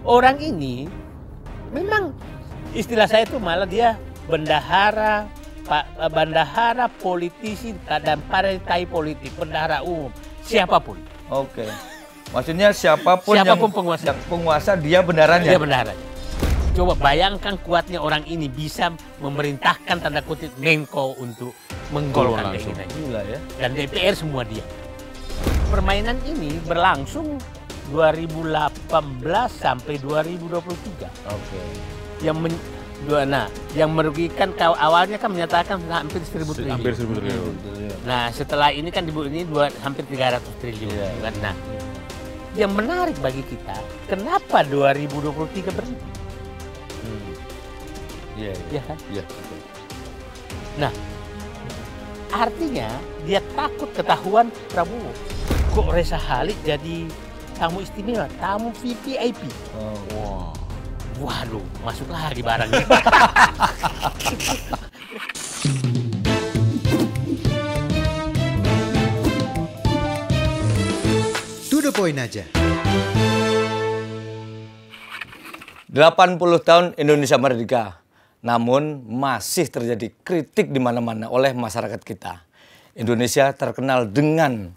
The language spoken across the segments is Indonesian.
orang ini memang istilah saya itu malah dia bendahara, politisi dan partai politik, bendahara umum, siapapun. Oke. Maksudnya siapapun penguasa dia bendaharanya. Dia bendaharanya. Coba bayangkan kuatnya orang ini bisa memerintahkan tanda kutip Menko untuk menggolkan keinginannya. Gila ya. Dan DPR semua dia. Permainan ini berlangsung 2018 sampai 2023. Oke. Yang merugikan awalnya kan menyatakan hampir 1.000 triliun. Hampir 1.000 triliun. Nah setelah ini kan hampir 300 triliun. Kan? Nah yang menarik bagi kita, kenapa 2023 berhenti? Iya kan? Iya. Nah artinya dia takut ketahuan Prabowo. Kok Reza Khalid jadi tamu istimewa, tamu VVIP. Wow. Waduh, masuk lagi barangnya. To the point aja. 80 tahun Indonesia merdeka. Namun masih terjadi kritik di mana-mana oleh masyarakat kita. Indonesia terkenal dengan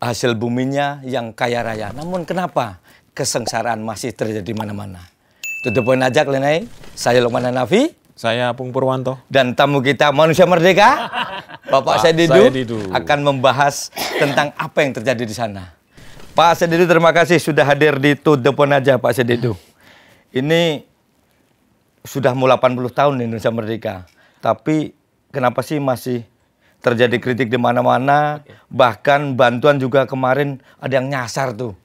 hasil buminya yang kaya raya. Namun kenapa kesengsaraan masih terjadi di mana-mana? To the point aja kalian. Saya Lukman Hanafi. Saya Apung Purwanto. Dan tamu kita manusia merdeka, Bapak Saididu, akan membahas tentang apa yang terjadi di sana. Pak Saididu, terima kasih sudah hadir di To the point aja, Pak Saididu. Ini sudah mau 80 tahun Indonesia merdeka, tapi kenapa sih masih terjadi kritik di mana-mana? Bahkan bantuan juga kemarin ada yang nyasar tuh.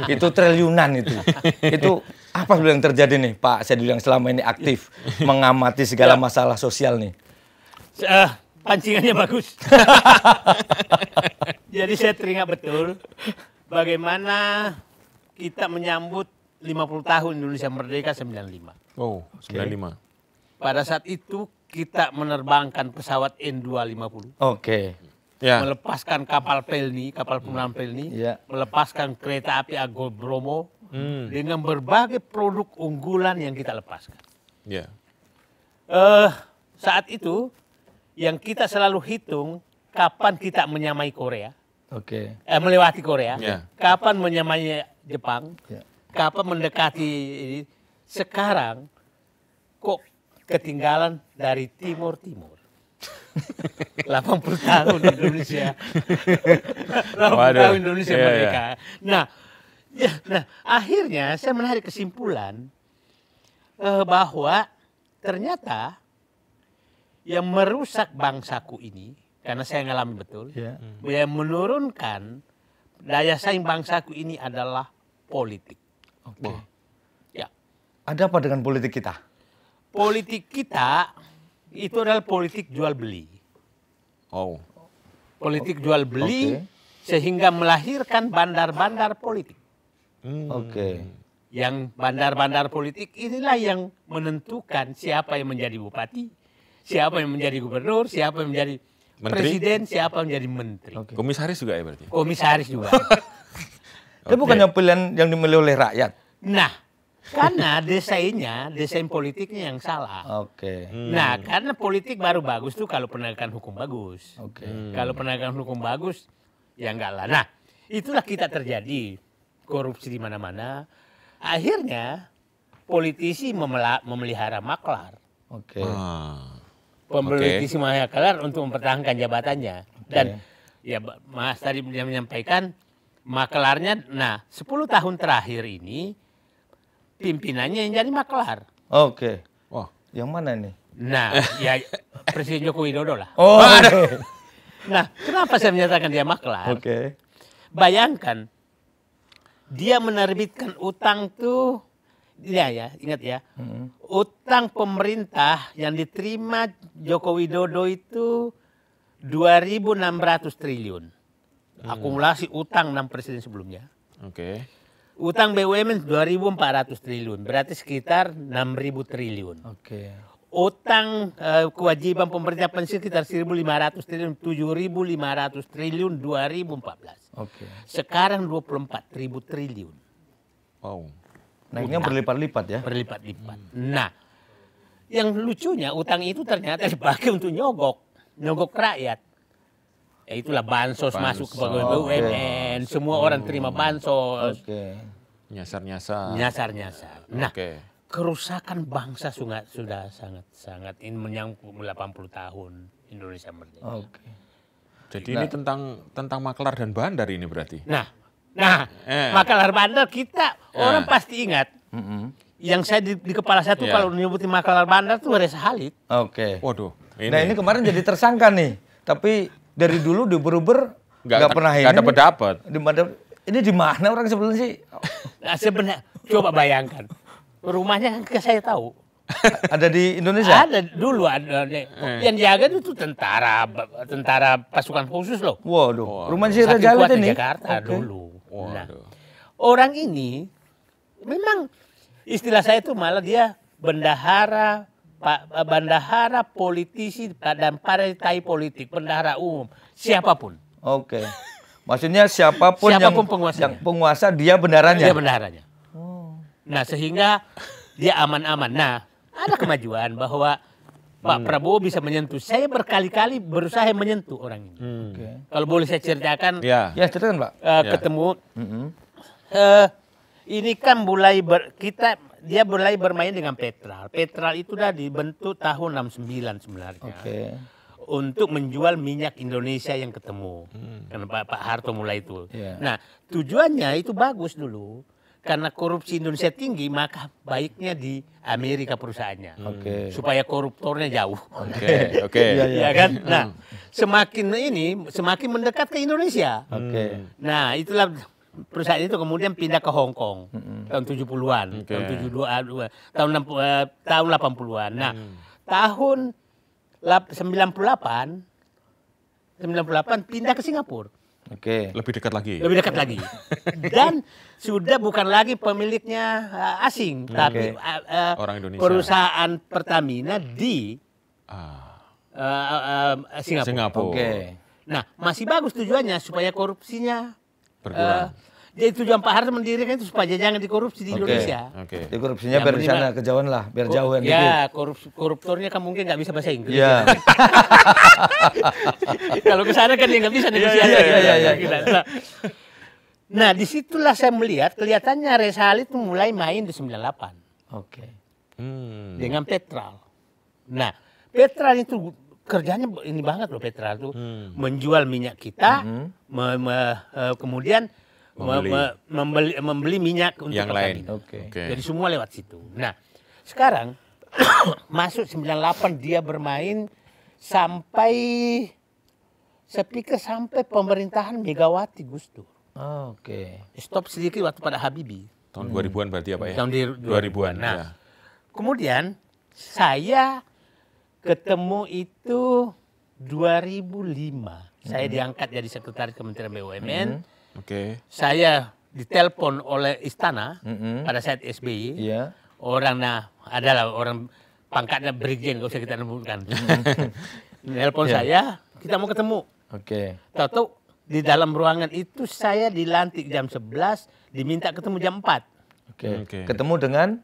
Itu triliunan itu. Itu apa yang terjadi nih Pak Saididu yang selama ini aktif mengamati segala masalah sosial nih? Pancingannya bagus. Jadi saya teringat betul bagaimana kita menyambut 50 tahun Indonesia merdeka 95. Oh, 95. Pada saat itu kita menerbangkan pesawat N250. Oke. Ya. Melepaskan kapal Pelni, kapal pengamanan Pelni, melepaskan kereta api Argo Bromo dengan berbagai produk unggulan yang kita lepaskan. Ya. Saat itu yang kita selalu hitung kapan kita menyamai Korea, melewati Korea, kapan menyamai Jepang, kapan mendekati ini. Sekarang kok ketinggalan dari timur-timur. 80 tahun Indonesia. 80 tahun Indonesia merdeka. Nah, akhirnya saya menarik kesimpulan bahwa ternyata yang merusak bangsaku ini, karena saya ngalami betul, yang menurunkan daya saing bangsaku ini adalah politik. Ada apa dengan politik kita? Politik kita itu adalah politik jual beli. Politik jual beli sehingga melahirkan bandar-bandar politik. Yang bandar-bandar politik inilah yang menentukan siapa yang menjadi bupati, siapa yang menjadi gubernur, siapa yang menjadi presiden, siapa yang menjadi menteri. Komisaris juga ya berarti? Komisaris juga. Itu bukannya pilihan yang dimilih oleh rakyat? Nah, karena desain politiknya yang salah. Nah, karena politik baru bagus tuh kalau penegakan hukum bagus. Kalau penegakan hukum bagus, ya enggak lah. Nah, itulah kita terjadi korupsi di mana-mana. Akhirnya politisi memelihara maklar. Politisi memelihara maklar untuk mempertahankan jabatannya. Dan ya Mas tadi menyampaikan maklarnya. Nah, 10 tahun terakhir ini pimpinannya yang jadi maklar. Wah, yang mana nih? Nah, ya Presiden Joko Widodo lah. Nah, kenapa saya menyatakan dia maklar? Bayangkan, dia menerbitkan utang tuh, ingat ya, utang pemerintah yang diterima Joko Widodo itu 2.600 triliun. Akumulasi utang 6 presiden sebelumnya. Utang BUMN 2.400 triliun, berarti sekitar 6.000 triliun. Utang kewajiban pemerintah pensiun sekitar 1.500 triliun, 7.500 triliun 2014. Sekarang 24.000 triliun. Naiknya berlipat-lipat ya? Berlipat-lipat. Nah, yang lucunya utang itu ternyata dipakai untuk nyogok rakyat. Ya itulah bansos masuk ke BUMN, semua orang terima bansos. Nyasar-nyasar. Nyasar-nyasar. Nah, kerusakan bangsa sudah sangat ini menyangkut 80 tahun Indonesia merdeka. Jadi ini tentang maklar dan bandar ini berarti. Nah, maklar bandar kita orang pasti ingat. Yang saya di kepala satu kalau nyebutin maklar bandar tuh Reza Khalid. Waduh. Nah ini kemarin jadi tersangka nih, tapi dari dulu di Uber nggak pernah ini. Nggak dapat. Ini di mana orang sebenarnya sih? Nah, sebenarnya coba bayangkan, rumahnya kan saya tahu. Ada di Indonesia? Ada dulu ada. Yang jaga itu tentara pasukan khusus loh. Waduh, rumah si Reza Khalid ini? Jakarta dulu. Nah, orang ini memang istilah saya itu malah dia bendahara politisi dan partai politik, bendahara umum, siapapun. Maksudnya siapapun yang penguasa dia bendaharanya. Dia bendaharanya. Nah, sehingga dia aman-aman. Nah, ada kemajuan bahwa Pak Prabowo bisa menyentuh. Saya berkali-kali berusaha menyentuh orang ini. Kalau boleh saya ceritakan. Ya, ceritakan, Pak. Ketemu. Ini kan dia mulai bermain dengan Petral. Petral itu dah dibentuk tahun 69 sebenarnya. Untuk menjual minyak Indonesia yang ketemu. Karena Pak Harto mulai itu. Nah, tujuannya itu bagus dulu. Karena korupsi Indonesia tinggi, maka baiknya di Amerika perusahaannya. Supaya koruptornya jauh. Ya kan? Nah, semakin mendekat ke Indonesia. Nah, itulah perusahaan itu kemudian pindah ke Hong Kong tahun 70-an, tahun 72, tahun 80-an. Nah, tahun 98 pindah ke Singapura. Lebih dekat lagi. Lebih dekat lagi. Dan sudah bukan lagi pemiliknya asing, tapi orang Indonesia. Perusahaan Pertamina di Singapura. Nah, masih bagus tujuannya supaya korupsinya berkurang. Jadi tujuan Pak Harto mendirikan itu supaya jangan dikorupsi di Indonesia. Jadi korupsinya biar di sana kejauhan lah, biar jauhan dikit. Ya, koruptornya kan mungkin nggak bisa bahasa Inggris. Kalau ke sana kan dia nggak bisa negosiasi. Nah, disitulah saya melihat kelihatannya Reza Khalid itu mulai main di 98. Dengan Petral. Nah, Petral itu kerjanya ini banget loh, Petral itu menjual minyak kita, kemudian membeli minyak untuk yang lain. Jadi semua lewat situ. Nah, sekarang masuk 98 dia bermain sampai sampai pemerintahan Megawati Gus Dur. Stop sedikit waktu pada Habibie. Tahun 2000-an berarti apa ya? Tahun 2000-an. Nah, ya. Kemudian saya ketemu itu 2005. Saya diangkat jadi sekretaris Kementerian BUMN. Saya ditelepon oleh istana pada saat SBY. Adalah orang pangkatnya brigjen, gak usah kita sebutkan. Nelpon saya, kita mau ketemu. Tahu-tahu di dalam ruangan itu saya dilantik jam 11, diminta ketemu jam 4. Ketemu dengan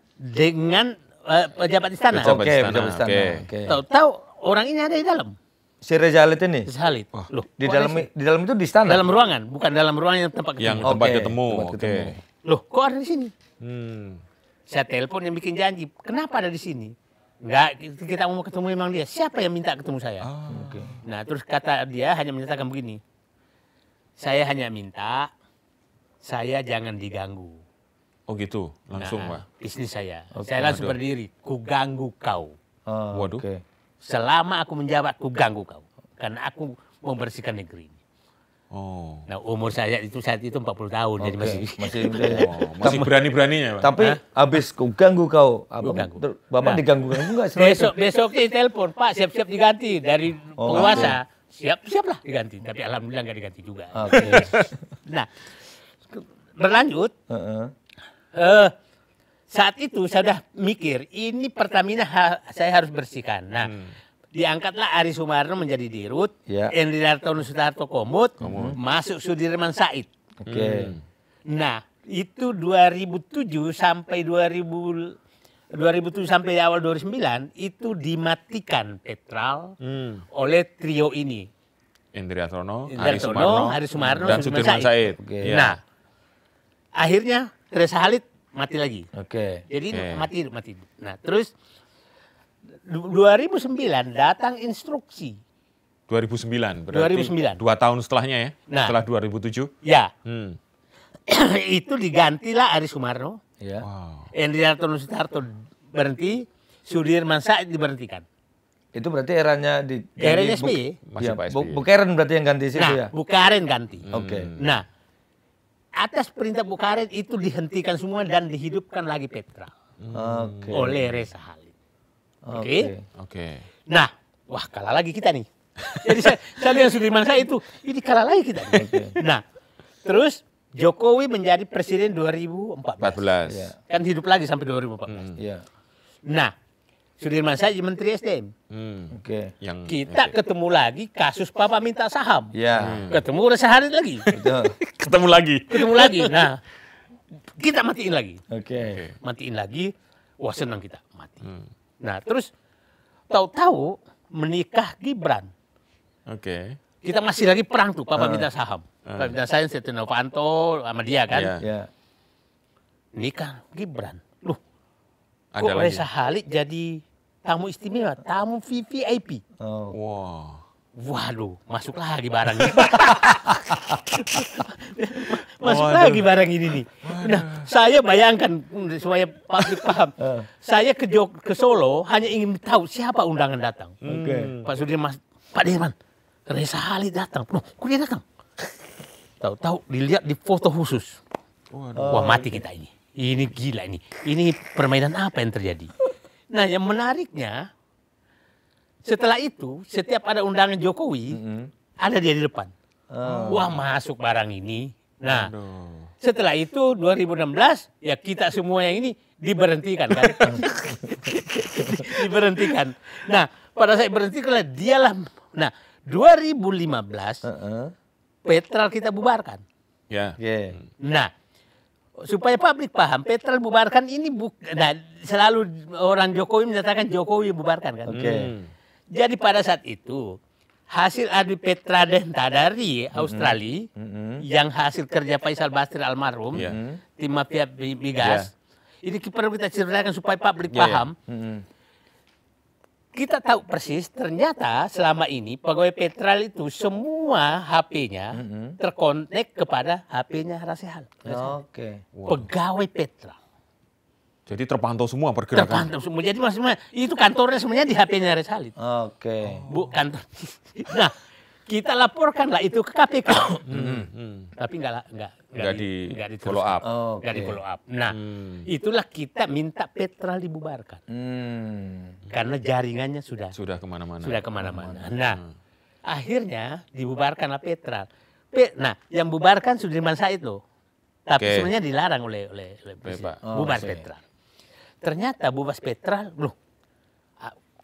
pejabat istana. Pejabat istana. Tahu-tahu orang ini ada di dalam. Si Reza Khalid ini? Reza Khalid. Loh, di dalam itu di istana? Dalam ruangan, bukan dalam ruangan yang tempat ketemu. Yang tempat ketemu. Loh, kok ada di sini? Saya telepon yang bikin janji. Kenapa ada di sini? Enggak, kita mau ketemu memang dia. Siapa yang minta ketemu saya? Nah, terus kata dia hanya menyatakan begini. Saya hanya minta, saya jangan diganggu. Oh gitu, langsung Pak? Bisnis saya. Saya langsung berdiri, ku ganggu kau. Waduh. Selama aku menjabat, ku ganggu kau. Karena aku membersihkan negeri ini. Nah, umur saya itu saat itu 40 tahun. Jadi masih berani-beraninya Pak? Tapi habis ku ganggu kau. Bapak diganggu-ganggu enggak? Besoknya telepon, Pak siap-siap diganti dari penguasa. Siap-siaplah diganti. Tapi alhamdulillah nggak diganti juga. Nah, berlanjut. Saat itu saya sudah mikir, ini Pertamina saya harus bersihkan. Nah, diangkatlah Ari Sumarno menjadi dirut, Endri Hartono Sutarto Komut, masuk Sudirman Said. Nah, itu 2007 sampai 2007 sampai awal 2009 itu dimatikan Petral oleh trio ini. Indriartono, Ari Sumarno, dan Sudirman Said. Oke. Nah, akhirnya Reza Khalid mati lagi. Oke. Jadi mati. Nah, terus 2009 datang instruksi. 2009 berarti 2009. 2 tahun setelahnya ya? Nah. Setelah 2007? Ya. Itu digantilah Ari Sumarno. Ya. Wow. Indriartono Sutarto berhenti, Sudirman Said diberhentikan. Itu berarti eranya di Eranya SBY. Masih Pak SBY. Bukaren berarti yang ganti situ ya. Nah, Bukaren ganti. Oke. Nah, atas perintah Bukaren itu dihentikan semua dan dihidupkan lagi Petral Oke. oleh Reza Khalid. Oke. Nah, wah kalah lagi kita nih. Jadi saya dengan Sudirman Said itu, ini kalah lagi kita. Nah, terus Jokowi menjadi presiden 2014. 14. Ya. Kan hidup lagi sampai 2014. Iya. Nah, Sudirman Said menteri SDM. Oke. Yang Kita ketemu lagi kasus Papa minta saham. Ya. Ketemu Reza Khalid lagi. Betul. ketemu lagi. Ketemu lagi. Nah, kita matiin lagi. Oke. Matiin lagi. Wah, senang kita mati. Nah, terus tahu-tahu menikah Gibran. Oke. Kita masih lagi perang tuh, Papa minta saham. Papa minta saham, Setia Novanto sama dia kan. Iya. Ya. Nikah Gibran. Loh, Ada kok lagi. Reza Khalid jadi tamu istimewa, tamu VVIP. Oh. Wow. Waduh, masuk lagi barang ini. Masuk lagi barang ini nih. Nah, saya bayangkan supaya publik paham. Saya ke Solo hanya ingin tahu siapa undangan datang. Oke. Pak Sudirman, Pak Dirman, Reza Khalid datang. Loh, kok dia datang? Tahu-tahu dilihat di foto khusus. Wah, mati kita ini. Ini gila ini. Ini permainan apa yang terjadi? Nah, yang menariknya setelah itu setiap ada undangan Jokowi ada dia di depan. Wah, masuk barang ini. Nah, setelah itu 2016 ya kita semua yang ini diberhentikan kan. Diberhentikan. Nah, pada saat berhentikan dialah. Nah, 2015 Petral kita bubarkan. Ya. Oke. Nah, supaya publik paham, Petral bubarkan ini nah, selalu orang Jokowi menyatakan Jokowi bubarkan kan. Oke. Jadi pada saat itu hasil adu Petradenta dari Australia yang hasil kerja Faisal Basri almarhum, tim mafia migas, ini perlu kita ceritakan supaya publik paham. Kita tahu persis ternyata selama ini pegawai Petral itu semua HP-nya terkonek kepada HP-nya Reza Khalid. Oke. Pegawai Petral. Jadi terpantau semua pergerakan. Terpantau semua. Jadi maksudnya itu kantornya semuanya di HP-nya Reza Khalid. Oke. Bu, kantor. Nah, kita laporkanlah itu ke KPK. Tapi nggak di follow up. Nggak di follow up. Nah, itulah kita minta Petral dibubarkan. Karena jaringannya sudah kemana-mana. Sudah kemana-mana. Nah, akhirnya dibubarkanlah Petral. Nah, yang bubarkan Sudirman Said loh. Tapi sebenarnya dilarang oleh Presiden. Bubar Petral. Ternyata bubar Petral, loh,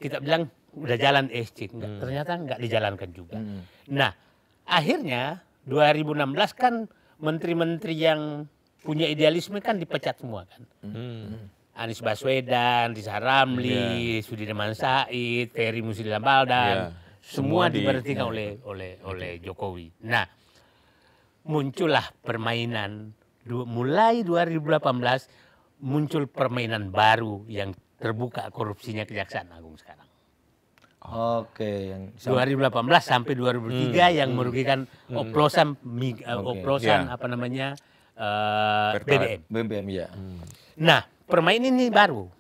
kita bilang udah jalan SC, ternyata nggak dijalankan juga. Nah, akhirnya 2016 kan menteri-menteri yang punya idealisme kan dipecat semua kan. Anies Baswedan, Rizal Ramli, Sudirman Said, Ferry Muslim Baldan, semua diberhentikan oleh Jokowi. Nah, muncullah permainan mulai 2018 muncul permainan baru yang terbuka korupsinya Kejaksaan Agung sekarang. Oke, yang 2018 sampai 2003 yang merugikan oplosan apa namanya BBM. BBM ya. Nah, permainan ini baru.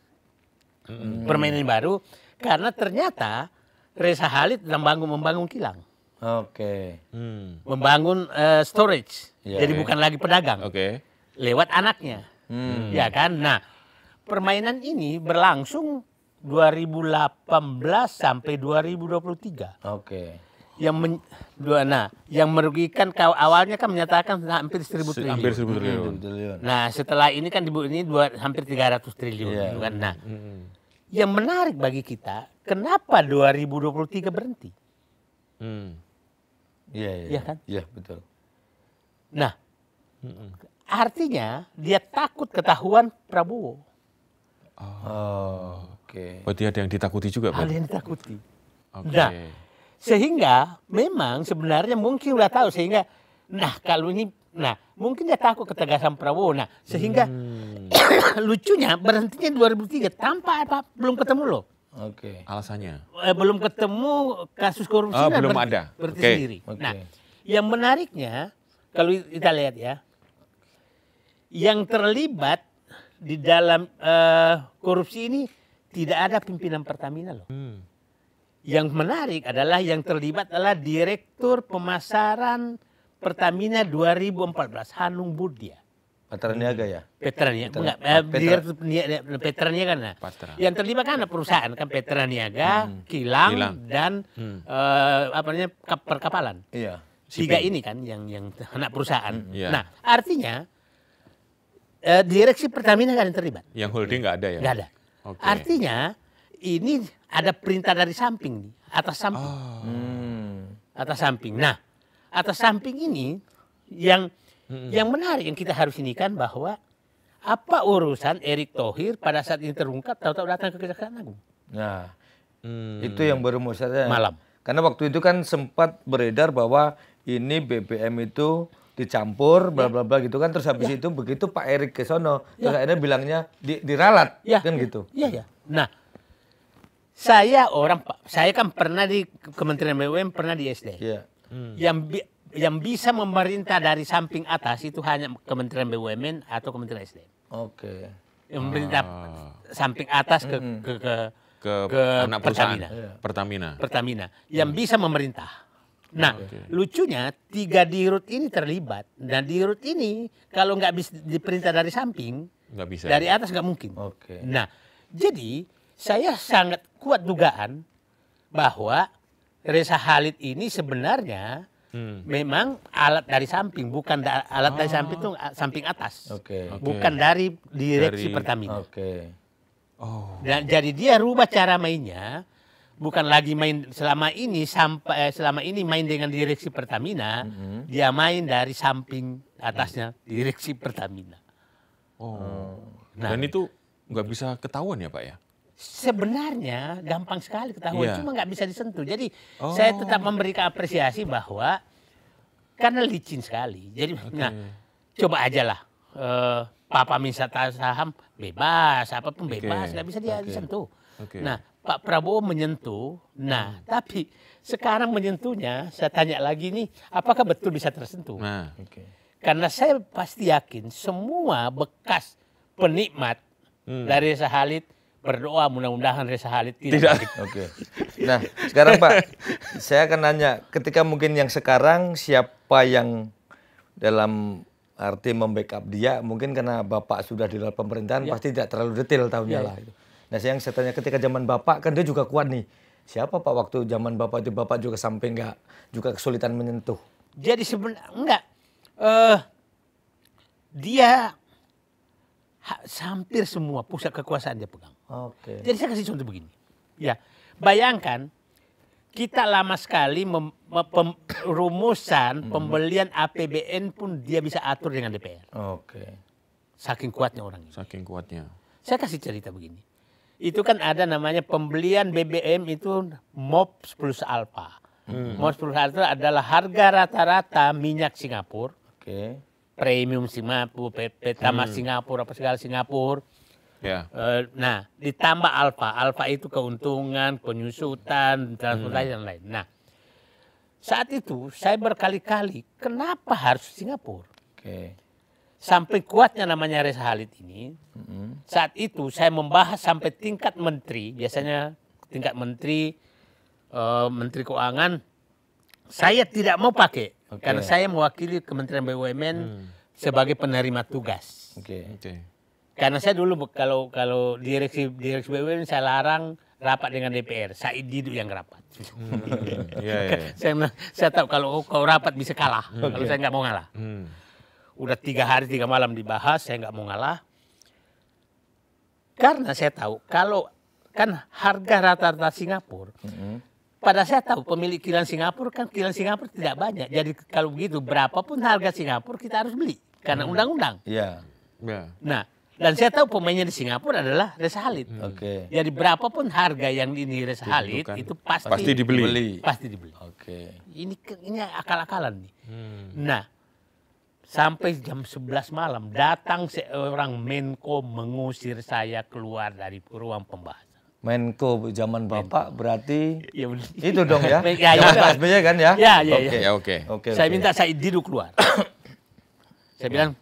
Permainan ini baru karena ternyata Reza Khalid membangun kilang. Oke. Membangun storage. Ya, Jadi bukan lagi pedagang. Oke. Lewat anaknya. Ya kan? Nah, permainan ini berlangsung 2018 sampai 2023. Oke. Yang merugikan awalnya kan menyatakan hampir 1.000 triliun. Hampir 1.000 triliun. Nah, setelah ini kan ini hampir 300 triliun. Iya. Kan? Nah, yang menarik bagi kita, kenapa 2023 berhenti? Iya Iya kan? Iya, betul. Nah, artinya dia takut ketahuan Prabowo. Berarti ada yang ditakuti juga, Pak? Ada yang ditakuti. Nah, sehingga memang sebenarnya mungkin udah tahu sehingga, kalau ini, mungkin dia takut ketegasan Prabowo. Nah, sehingga lucunya berhentinya 2003 tanpa belum ketemu loh. Alasannya? Belum ketemu kasus korupsi. Belum ada. Berarti sendiri. Nah, yang menariknya kalau kita lihat ya, yang terlibat di dalam korupsi ini tidak ada pimpinan Pertamina loh. Yang menarik adalah yang terlibat adalah Direktur Pemasaran Pertamina 2014, Hanung Budia. Patraniaga ya? Petraniaga, Direktur Petraniaga. Nah, yang terlibat kan perusahaan kan Petraniaga, Kilang dan perkapalan. Iya. 3 ini kan yang anak perusahaan. Nah, artinya direksi Pertamina kan yang terlibat. Yang holding nggak ada ya? Nggak ada. Artinya ini ada perintah dari samping nih, atas samping. Atas samping. Nah, atas samping ini yang menarik yang kita harus ini kan bahwa apa urusan Erick Thohir pada saat ini terungkap tahu-tahu datang ke Kejaksaan Agung. Nah, itu yang baru mau saya malam. Karena waktu itu kan sempat beredar bahwa ini BBM itu dicampur bla bla bla gitu kan, terus habis itu begitu Pak Erick ke sono terus akhirnya bilangnya diralat kan gitu. Iya. Nah, saya kan pernah di Kementerian BUMN, pernah di SD. Yang bisa memerintah dari samping atas itu hanya Kementerian BUMN atau Kementerian SDM. Yang memerintah samping atas ke anak perusahaan Pertamina. Yang bisa memerintah. Nah, lucunya 3 dirut ini terlibat. Dan dirut ini kalau nggak bisa diperintah dari samping, nggak bisa. Dari atas nggak mungkin. Nah, jadi saya sangat kuat dugaan bahwa Reza Khalid ini sebenarnya memang alat dari samping, bukan alat dari samping itu samping atas, bukan dari direksi Pertamina. Dan jadi dia rubah cara mainnya. Bukan lagi main selama ini main dengan direksi Pertamina, dia main dari samping atasnya direksi Pertamina. Dan itu nggak bisa ketahuan ya Pak ya? Sebenarnya gampang sekali ketahuan, cuma nggak bisa disentuh. Jadi saya tetap memberikan apresiasi bahwa karena licin sekali. Jadi coba aja lah, Papa minta saham bebas, apapun bebas, nggak bisa dia disentuh. Nah, Pak Prabowo menyentuh. Nah, tapi sekarang menyentuhnya, saya tanya lagi nih, apakah betul bisa tersentuh? Karena saya pasti yakin semua bekas penikmat dari Reza Khalid berdoa mudah-mudahan Reza Khalid tidak. Nah, sekarang Pak, saya akan nanya, ketika mungkin yang sekarang siapa yang dalam arti membackup dia, mungkin karena Bapak sudah di luar pemerintahan pasti tidak terlalu detail tahunya lah. Nah, yang saya tanya ketika zaman Bapak kan dia juga kuat nih. Siapa Pak waktu zaman Bapak itu Bapak juga sampai nggak juga kesulitan menyentuh? Jadi sebenarnya enggak. Dia hampir semua pusat kekuasaan dia pegang. Jadi saya kasih contoh begini. Ya, bayangkan kita lama sekali rumusan pembelian APBN pun dia bisa atur dengan DPR. Saking kuatnya orang ini. Saking kuatnya. Saya kasih cerita begini. Itu kan ada namanya pembelian BBM itu MOP 10 Alpha. MOP 10 Alpha adalah harga rata-rata minyak Singapura. Premium Singapura, Pertamax Singapura, apa segala Singapura. Nah, ditambah Alpha. Alpha itu keuntungan, penyusutan, transportasi dan lain. Nah, saat itu saya berkali-kali, kenapa harus Singapura? Sampai kuatnya namanya Reza Khalid ini, saat itu saya membahas sampai tingkat menteri, biasanya tingkat menteri, menteri keuangan, saya tidak mau pakai, karena saya mewakili Kementerian BUMN sebagai penerima tugas. Karena saya dulu kalau direksi BUMN saya larang rapat dengan DPR, Said Didu yang rapat. Saya tahu kalau rapat bisa kalah, kalau saya nggak mau ngalah. Udah 3 hari 3 malam dibahas, saya nggak mau ngalah. Karena saya tahu kalau kan harga rata-rata Singapura, pada saya tahu pemilik kilang Singapura kan kilang Singapura tidak banyak. Jadi kalau begitu berapapun harga Singapura kita harus beli. karena undang-undang. Iya. Nah, dan saya tahu pemainnya di Singapura adalah Reza Khalid. Jadi berapapun harga yang ini Reza Khalid itu pasti dibeli. Pasti dibeli. Ini akal-akalan nih. Nah, sampai jam 11 malam datang seorang Menko mengusir saya keluar dari ruang pembahasan. Menko zaman Bapak berarti Ya, itu dong ya? Ya, Zaman Pak SBY kan ya? Oke. Saya minta Said Didu keluar. Saya bilang,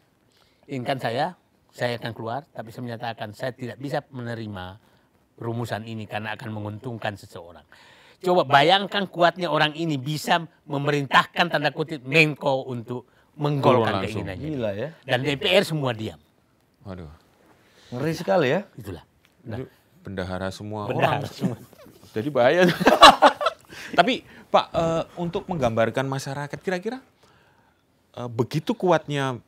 inginkan saya akan keluar, tapi saya menyatakan saya tidak bisa menerima rumusan ini karena akan menguntungkan seseorang. Coba bayangkan kuatnya orang ini bisa memerintahkan tanda kutip Menko untuk menggolkan keinginannya. Gila ya. Dan DPR semua diam. Waduh. Ngeri sekali ya. Itulah. Itu bendahara semua Bendahara orang. semua. Jadi bahaya. Tapi Pak, untuk menggambarkan masyarakat kira-kira begitu kuatnya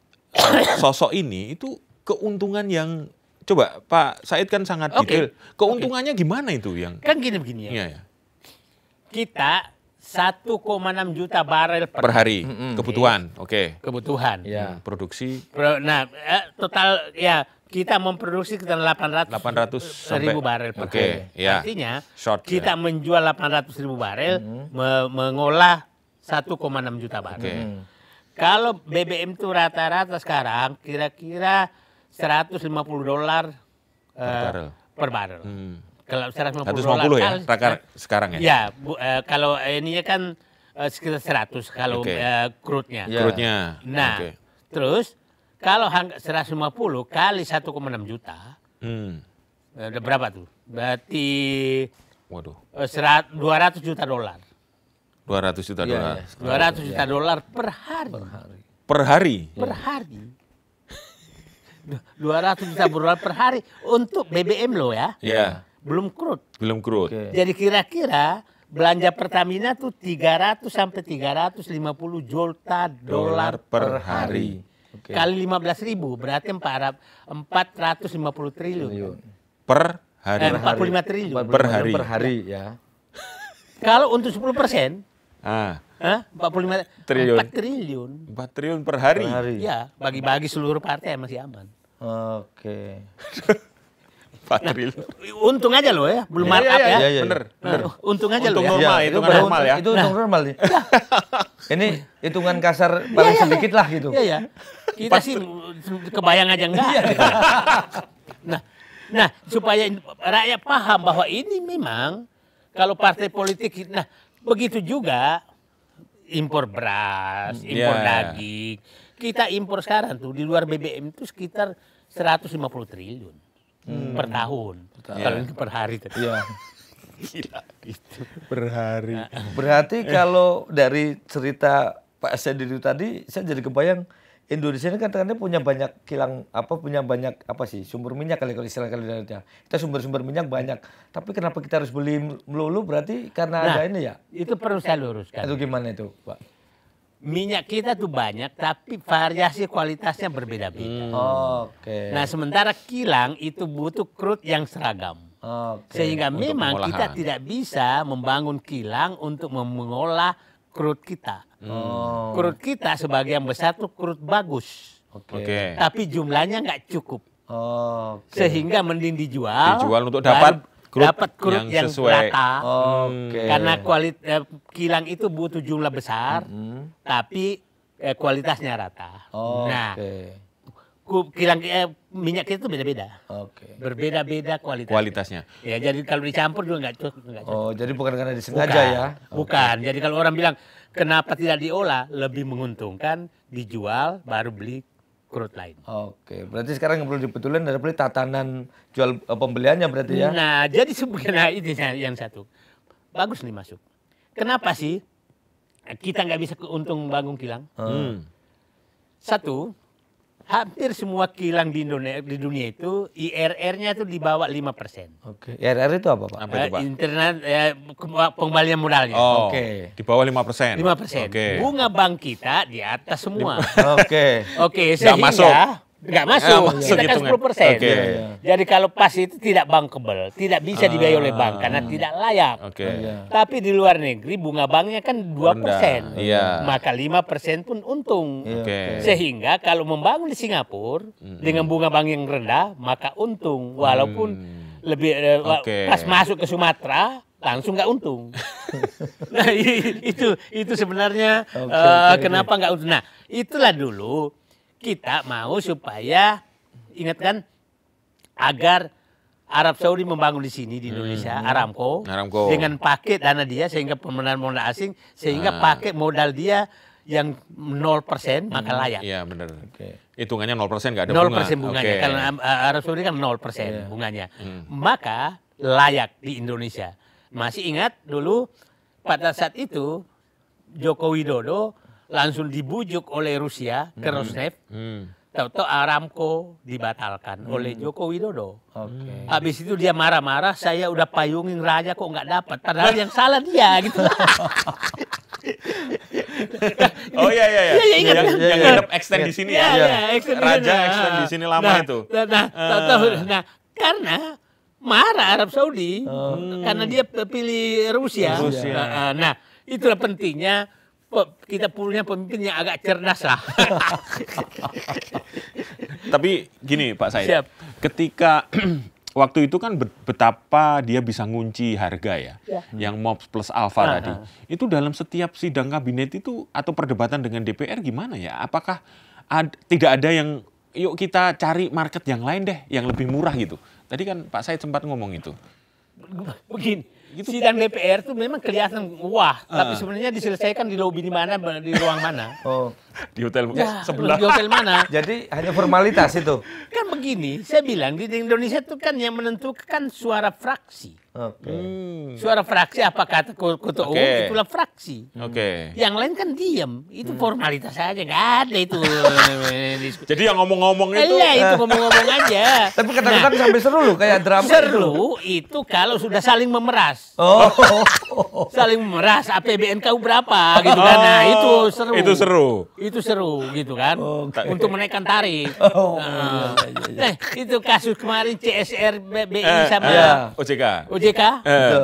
sosok ini, itu keuntungan yang coba Pak Said kan sangat detail. Keuntungannya gimana itu yang? Kan gini-begini ya. Iya, ya. Kita 1,6 juta barel per hari kebutuhan. Kebutuhan. Ya. Produksi. Nah, total ya kita memproduksi sekitar 800 ribu barel per hari. Ya. Artinya Short, kita menjual 800 ribu barel, mengolah 1,6 juta barel. Kalau BBM itu rata-rata sekarang kira-kira $150 per barel. Kalau $150 ya, sekarang ya? Ya, kalau ininya kan sekitar 100 kalau crude-nya. Crude-nya. Nah, terus kalau 150 kali 1,6 juta, berapa tuh? Berarti 200 juta dolar. 200 juta dolar. 200 juta dolar per hari. Per hari? Per hari. 200 juta dolar per hari untuk BBM loh ya. Iya. Belum crude. Jadi kira-kira belanja Pertamina tuh 300 sampai 350 juta dolar per hari. Kali 15.000 berarti 450 triliun. Per hari. 45 triliun. Per hari ya. Kalau untuk 10%, 45 triliun. 4 triliun. 4 triliun per hari. Ya, bagi-bagi seluruh partai masih aman. 4 triliun. Untung aja loh ya, belum markup ya. Bener. Untung aja loh ya. Normal, hitungan normal ya. Itu untung normal nih. Ini hitungan kasar paling sedikit lah gitu. Iya. Kita sih kebayang aja enggak. Gitu. Nah, supaya rakyat paham bahwa ini memang kalau partai politik, nah begitu juga impor beras, impor daging. Kita impor sekarang tuh di luar BBM itu sekitar 150 triliun. Per tahun. Kalau ini per hari tadi. Iya. Gila itu per hari. Berarti kalau dari cerita Pak Said itu tadi, saya jadi kebayang Indonesia ini kan katanya punya banyak kilang sumber minyak kali kalau istilah kalian. Kita sumber-sumber minyak banyak. Tapi kenapa kita harus beli melulu? Berarti karena ada ini ya? Itu perlu saya luruskan. Itu gimana itu, Pak? Minyak kita tuh banyak, tapi variasi kualitasnya berbeda-beda. Nah, sementara kilang itu butuh crude yang seragam. Sehingga untuk memang kita tidak bisa membangun kilang untuk mengolah crude kita. Crude kita sebagian besar tuh crude bagus. Tapi jumlahnya nggak cukup. Sehingga mending dijual untuk dapat crude yang sesuai. rata. Karena kilang itu butuh jumlah besar, tapi kualitasnya rata. Kilang minyak itu beda-beda. Berbeda-beda kualitasnya. Ya, jadi kalau dicampur juga nggak cocok. Jadi bukan karena disengaja ya? Bukan. Jadi kalau orang bilang kenapa tidak diolah, lebih menguntungkan dijual baru beli crude lain. Berarti sekarang yang perlu dibetulin adalah tatanan jual pembeliannya berarti ya? Nah, jadi sebenarnya ini yang satu. Bagus nih masuk. Kenapa sih kita nggak bisa untung bangun kilang? Satu, hampir semua kilang di dunia itu IRR-nya itu di bawah 5%. IRR itu apa, Pak? Apa itu, Pak? Internet pengembalian modalnya. Di bawah 5%. 5%. Bunga bank kita di atas semua. Sehingga masuk. nggak masuk. Kita kan 10%. Okay. Jadi kalau pas itu tidak bankable, tidak bisa dibiayai oleh bank karena tidak layak. Tapi di luar negeri bunga banknya kan 2%. Maka 5% pun untung. Sehingga kalau membangun di Singapura dengan bunga bank yang rendah, maka untung. Walaupun lebih pas masuk ke Sumatera langsung nggak untung. Nah itu sebenarnya kenapa nggak untung. Nah itulah dulu kita mau supaya ingat kan agar Arab Saudi membangun di sini di Indonesia Aramco dengan pakai dana dia sehingga pemenahan modal asing sehingga pakai modal dia yang 0% maka layak. Iya benar. Hitungannya 0% nggak ada bunga. 0% bunganya. Kalau Arab Saudi kan 0% bunganya. Maka layak di Indonesia. Masih ingat dulu pada saat itu Joko Widodo langsung dibujuk oleh Rusia ke Rosneft. Tahu-tahu Aramco dibatalkan oleh Joko Widodo. Habis itu dia marah-marah, saya udah payungin raja kok nggak dapat. Padahal yang salah dia gitu. Oh iya. Ingat kan? Yang nginep extend di sini ya. Raja extend di sini lama itu. Nah, karena marah Arab Saudi karena dia pilih Rusia. Nah, itulah pentingnya kita punya pemimpin yang agak cerdas lah. Tapi gini Pak Said, ketika waktu itu kan betapa dia bisa ngunci harga ya. Yang MOPS plus Alpha tadi. Itu dalam setiap sidang kabinet itu atau perdebatan dengan DPR gimana ya? Apakah tidak ada yang yuk kita cari market yang lain deh, yang lebih murah gitu. Tadi kan Pak Said sempat ngomong itu. Begini, sidang DPR itu memang kelihatan wah, tapi sebenarnya diselesaikan di lobi di mana, di ruang mana? Di hotel sebelah. Di hotel mana? Jadi hanya formalitas itu. Kan begini, saya bilang di Indonesia itu kan yang menentukan suara fraksi. Suara fraksi apa kata ketua umum itulah fraksi. Yang lain kan diam, itu formalitas saja, nggak ada itu. Jadi yang ngomong-ngomong itu. Iya itu ngomong-ngomong aja. Tapi kadang-kadang sampai seru loh kayak drama. Seru itu kalau sudah saling memeras. Saling memeras APBN kau berapa gitu kan. Nah itu seru. Itu seru gitu kan. Untuk menaikkan tarif. Nah, itu kasus kemarin CSR BI sama OJK.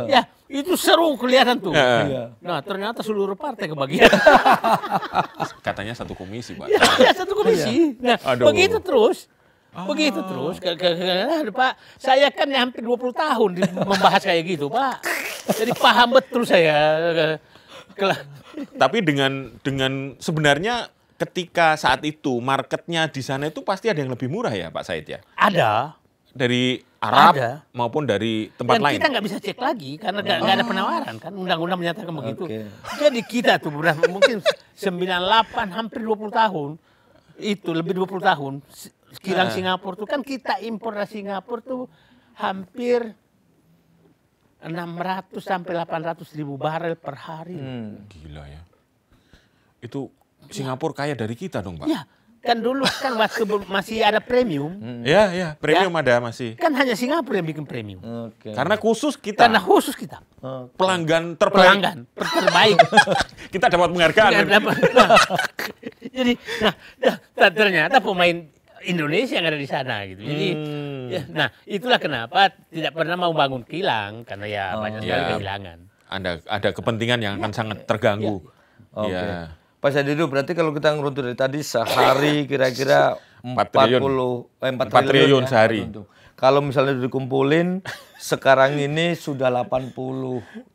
Ya, itu seru kelihatan tuh. Nah, ternyata seluruh partai kebagian. Katanya satu komisi, Pak. Ya, satu komisi. Nah, begitu terus. Pak, saya kan hampir 20 tahun membahas kayak gitu, Pak. Jadi paham betul saya. Tapi dengan sebenarnya ketika saat itu marketnya di sana itu pasti ada yang lebih murah ya Pak Said ya? Ada. Dari Arab maupun dari tempat lain. Dan kita nggak bisa cek lagi karena nggak ada penawaran kan, undang-undang menyatakan begitu. Jadi kita tuh mungkin 98 hampir 20 tahun itu lebih 20 tahun kilang Singapura tuh kan kita impor dari Singapura tuh hampir 600 sampai 800 ribu barel per hari. Gila ya. Itu Singapura kaya dari kita dong Pak. Ya. Kan dulu kan waktu masih ada premium. Ya, premium ada masih. Kan hanya Singapura yang bikin premium. Karena khusus kita. Pelanggan terbaik. Kita dapat penghargaan. Jadi, ternyata pemain Indonesia yang ada di sana gitu. Jadi, itulah kenapa tidak pernah mau bangun kilang karena ya banyak sekali kehilangan. Ada kepentingan yang akan sangat terganggu. Ya. Pak Sadidu, berarti kalau kita ngeruntuh dari tadi sehari kira-kira 4 triliun sehari. Kalau misalnya dikumpulin, sekarang ini sudah 80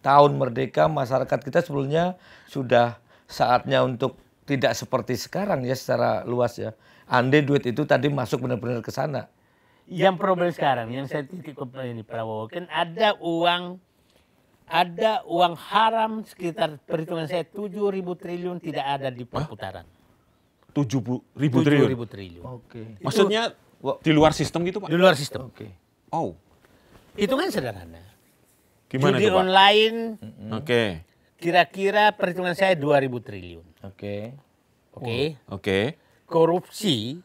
tahun merdeka, masyarakat kita sebetulnya sudah saatnya untuk tidak seperti sekarang ya secara luas ya. Andai duit itu tadi masuk benar-benar ke sana. Yang problem sekarang, yang saya titik ini Prabowo, kan ada uang haram sekitar perhitungan saya 7.000 triliun tidak ada di perputaran. 7.000 triliun? Oke. Maksudnya di luar sistem gitu Pak? Di luar sistem. Oke. Hitungan sederhana. Gimana Judi itu Pak? online kira-kira perhitungan saya 2.000 triliun. Oke. Korupsi,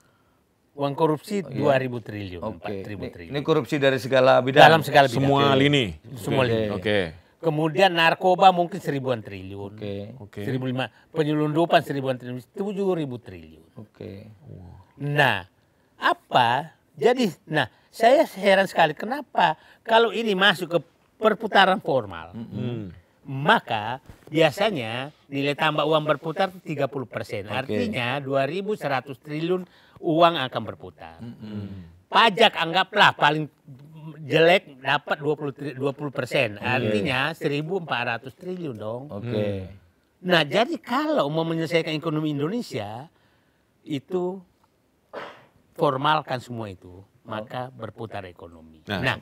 uang korupsi 2.000 triliun, 4.000 triliun. Ini korupsi dari segala bidang? Dalam segala bidang. Semua lini? Semua lini. Kemudian narkoba mungkin 1.000-an triliun. 1.500 penyelundupan 1.000-an triliun, 7.000 triliun. Nah, apa? Jadi, nah saya heran sekali kenapa kalau ini masuk ke perputaran formal, maka biasanya nilai tambah uang berputar 30%. Artinya 2.100 triliun uang akan berputar. Pajak anggaplah paling jelek dapat 20%. Artinya 1.400 triliun dong. Nah, jadi kalau mau menyelesaikan ekonomi Indonesia itu formalkan semua itu, maka berputar ekonomi. Nah,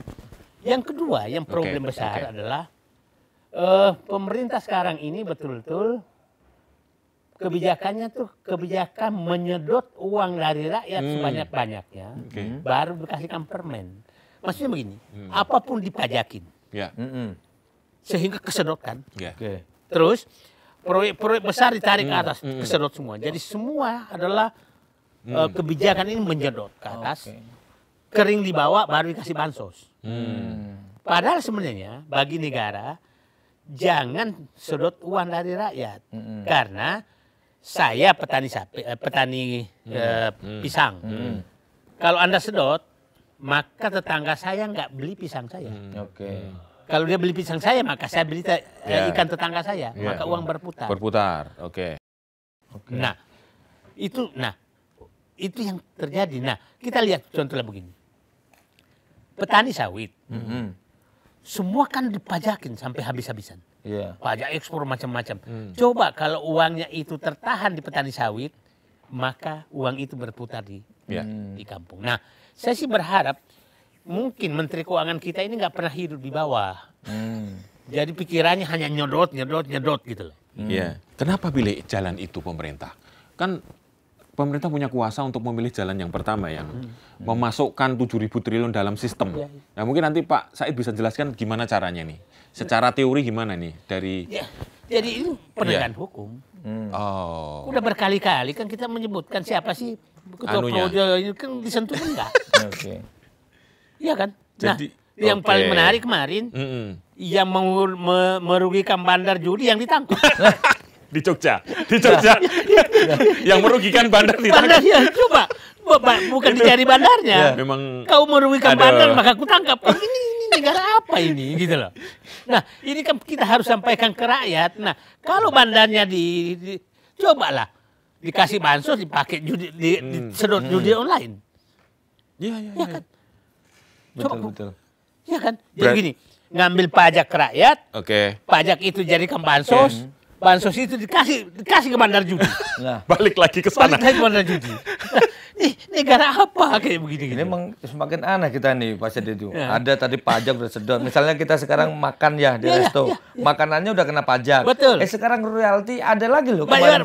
yang kedua, yang problem besar adalah pemerintah sekarang ini betul-betul kebijakannya tuh kebijakan menyedot uang dari rakyat sebanyak-banyaknya, baru dikasihkan permen. Maksudnya begini, apapun dipajakin, sehingga kesedot kan. Terus proyek-proyek besar ditarik ke atas, kesedot semua. Jadi semua adalah kebijakan ini menyedot ke atas, kering dibawa baru dikasih bansos. Padahal sebenarnya bagi negara jangan sedot uang dari rakyat, karena saya petani pisang. Kalau Anda sedot, maka tetangga saya nggak beli pisang saya. Kalau dia beli pisang saya, maka saya beli ikan tetangga saya, maka uang berputar. Nah, itu yang terjadi. Nah, kita lihat contohnya begini. Petani sawit, semua kan dipajakin sampai habis-habisan. Pajak ekspor macam-macam. Coba kalau uangnya itu tertahan di petani sawit, maka uang itu berputar di kampung. Nah, saya sih berharap mungkin Menteri Keuangan kita ini nggak pernah hidup di bawah. Jadi pikirannya hanya nyedot gitu loh. Kenapa pilih jalan itu pemerintah? Kan pemerintah punya kuasa untuk memilih jalan yang pertama yang memasukkan 7.000 triliun dalam sistem. Nah, mungkin nanti Pak Said bisa jelaskan gimana caranya nih. Secara teori gimana nih dari jadi ini penegakan hukum. Udah berkali-kali kan kita menyebutkan siapa sih ketua Projo ini kan disentuh enggak? Iya kan? Jadi, yang paling menarik kemarin yang merugikan bandar judi yang ditangkap. Di Jogja. Yang merugikan bandar ditangkap. Ya, coba bukan dicari bandarnya. Memang kau merugikan bandar maka aku tangkap. Ini negara apa ini gitu loh. Nah, ini kan kita harus sampaikan ke rakyat. Nah, kalau bandarnya cobalah dikasih bansos dipakai judi disedot judi online. Iya kan? Betul. Ya kan? Jadi gini, ngambil pajak ke rakyat. Pajak itu jadikan bansos. Bansos itu dikasih ke bandar judi. Nah, balik lagi ke sana. Balik lagi ke bandar judi. Nih, negara apa kayak begini? Ini memang semakin aneh kita nih, Pak Said itu. Ada tadi pajak udah sedot. Misalnya kita sekarang makan ya di resto, makanannya udah kena pajak. Betul. Sekarang royalti ada lagi loh. Bayar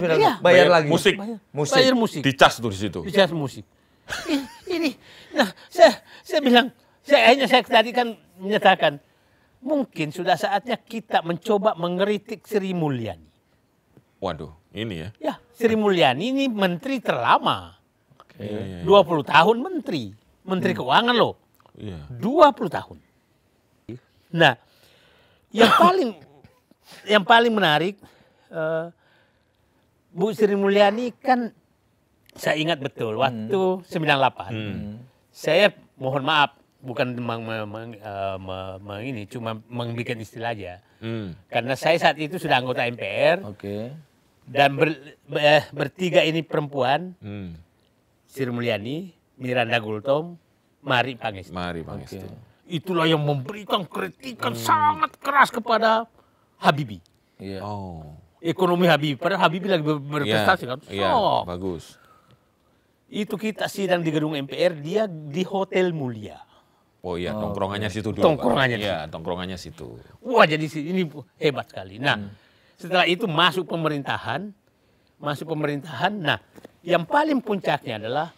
lagi. Musik. Bayar musik. Dicas tuh di situ. Dicas musik. Ini, nah saya bilang, saya tadi kan menyatakan. Mungkin sudah saatnya kita mencoba mengkritik Sri Mulyani. Waduh, ini ya? Ya, Sri Mulyani ini menteri terlama. 20 tahun menteri keuangan loh. 20 tahun. Nah, yang paling menarik, Bu Sri Mulyani kan saya ingat betul waktu 98. Saya mohon maaf. Bukan cuma membuat istilah aja. Karena saya saat itu sudah anggota MPR. Dan bertiga ini perempuan. Sri Mulyani, Miranda Gultom, Mari Pangestu. Itulah yang memberikan kritikan sangat keras kepada Habibie. Ekonomi Habibie. Padahal Habibie lagi berprestasi kan. Bagus. Itu kita sidang di gedung MPR, dia di Hotel Mulia. Oh iya, tongkrongannya situ dulu. Tongkrongannya situ. Wah, jadi ini hebat sekali. Nah, setelah itu masuk pemerintahan. Nah, yang paling puncaknya adalah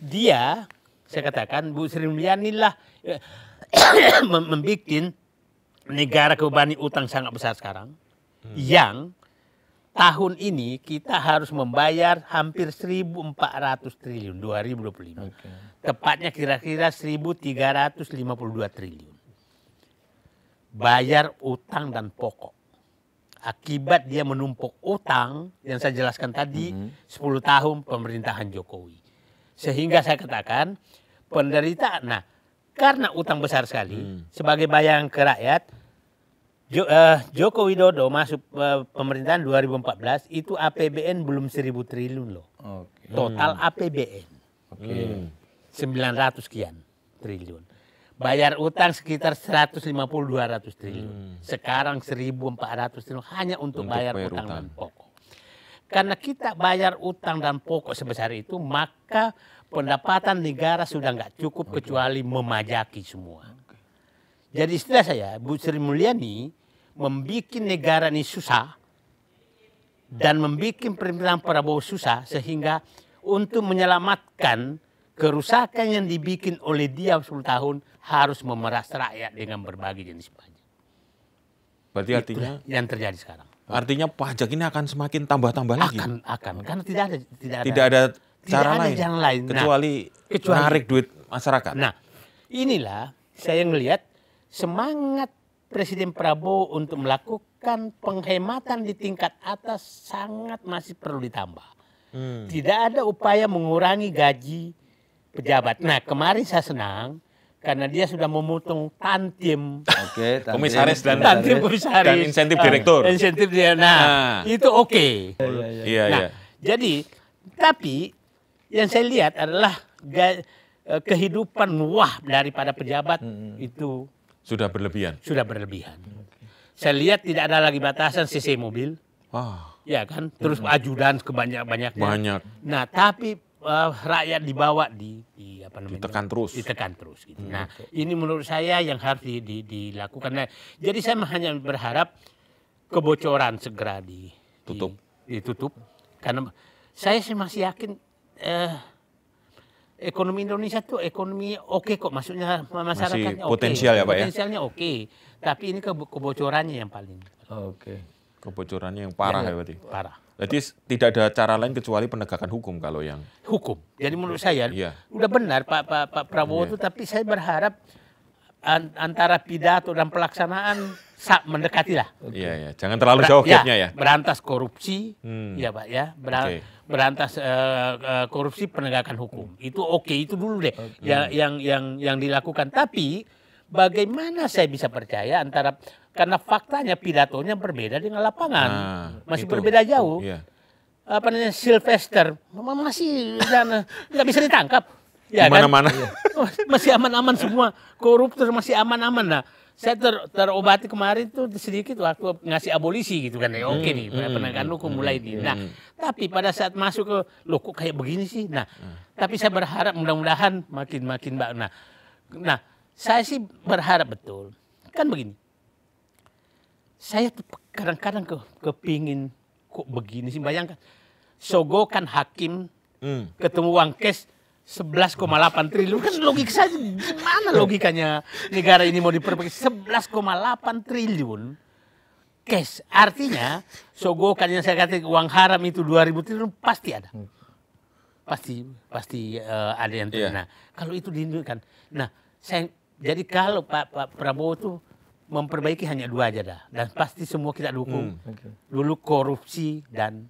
dia, saya katakan Bu Sri Mulyani lah membuat negara kebebani utang sangat besar sekarang. Yang tahun ini kita harus membayar hampir 1.400 triliun 2025. Tepatnya kira-kira 1.352 triliun. Bayar utang dan pokok. Akibat dia menumpuk utang yang saya jelaskan tadi 10 tahun pemerintahan Jokowi. Sehingga saya katakan penderitaan. Nah, karena utang besar sekali sebagai bayaran ke rakyat, Joko Widodo masuk pemerintahan 2014 itu APBN belum 1.000 triliun loh. Total APBN. 900 sekian triliun. Bayar utang sekitar 150-200 triliun. Sekarang 1.400 triliun hanya untuk bayar utang dan pokok. Karena kita bayar utang dan pokok sebesar itu, maka pendapatan negara sudah nggak cukup kecuali memajaki semua. Jadi istilah saya, Bu Sri Mulyani membuat negara ini susah dan membuat pemerintahan Prabowo susah sehingga untuk menyelamatkan kerusakan yang dibikin oleh dia 10 tahun harus memeras rakyat dengan berbagai jenis pajak. Berarti artinya yang terjadi sekarang. Artinya pajak ini akan semakin tambah-tambah lagi. Akan karena tidak ada cara lain kecuali menarik duit masyarakat. Nah, inilah saya melihat semangat Presiden Prabowo untuk melakukan penghematan di tingkat atas sangat masih perlu ditambah. Tidak ada upaya mengurangi gaji pejabat. Nah, kemarin saya senang karena dia sudah memotong tantim, komisaris dan insentif direktur. Insentif dia, itu oke. Iya. Jadi, tapi yang saya lihat adalah kehidupan daripada pejabat itu sudah berlebihan. Saya lihat tidak ada lagi batasan CC mobil. Ya kan, terus ajudan kebanyak-banyaknya. Banyak. Nah, tapi rakyat dibawa ditekan terus gitu. Nah, ini menurut saya yang harus dilakukan. Nah, jadi saya hanya berharap kebocoran segera ditutup karena saya sih masih yakin ekonomi Indonesia tuh ekonomi oke kok, maksudnya masyarakatnya oke. Potensial ya Pak ya? Potensialnya oke, tapi ini kebocorannya yang paling. Kebocorannya yang parah ya berarti? Parah. Jadi tidak ada cara lain kecuali penegakan hukum kalau yang... Hukum. Jadi menurut saya udah benar Pak Prabowo itu, tapi saya berharap antara pidato dan pelaksanaan mendekati lah. Iya. Jangan terlalu jauh gapnya ya. Berantas korupsi, ya Pak ya. Berantas korupsi, penegakan hukum. Itu oke, itu dulu deh yang dilakukan. Tapi bagaimana saya bisa percaya karena faktanya pidatonya berbeda dengan lapangan. Masih berbeda jauh. Sylvester masih nggak bisa ditangkap. Ya, mana-mana. Kan? Masih aman-aman semua. Koruptor masih aman-aman. Nah, saya terobati kemarin tuh sedikit waktu ngasih abolisi gitu kan. Oke nih, penegakan hukum mulai di. Nah, tapi pada saat masuk ke, loh kok kayak begini sih? Nah, tapi saya berharap mudah-mudahan makin Nah, saya sih berharap betul. Kan begini. Saya tuh kadang-kadang kepingin kok begini sih. Bayangkan, sogokan hakim ketemu uang cash 11,8 triliun. Kan logika saja, gimana logikanya negara ini mau diperbaiki 11,8 triliun cash. Artinya sogokan yang saya katakan uang haram itu 2.000 triliun pasti ada. Pasti ada yang terkena. Nah, kalau itu diindukan. Nah, jadi kalau Pak Prabowo itu memperbaiki hanya 2 aja dah. Dan pasti semua kita dukung. Dulu korupsi dan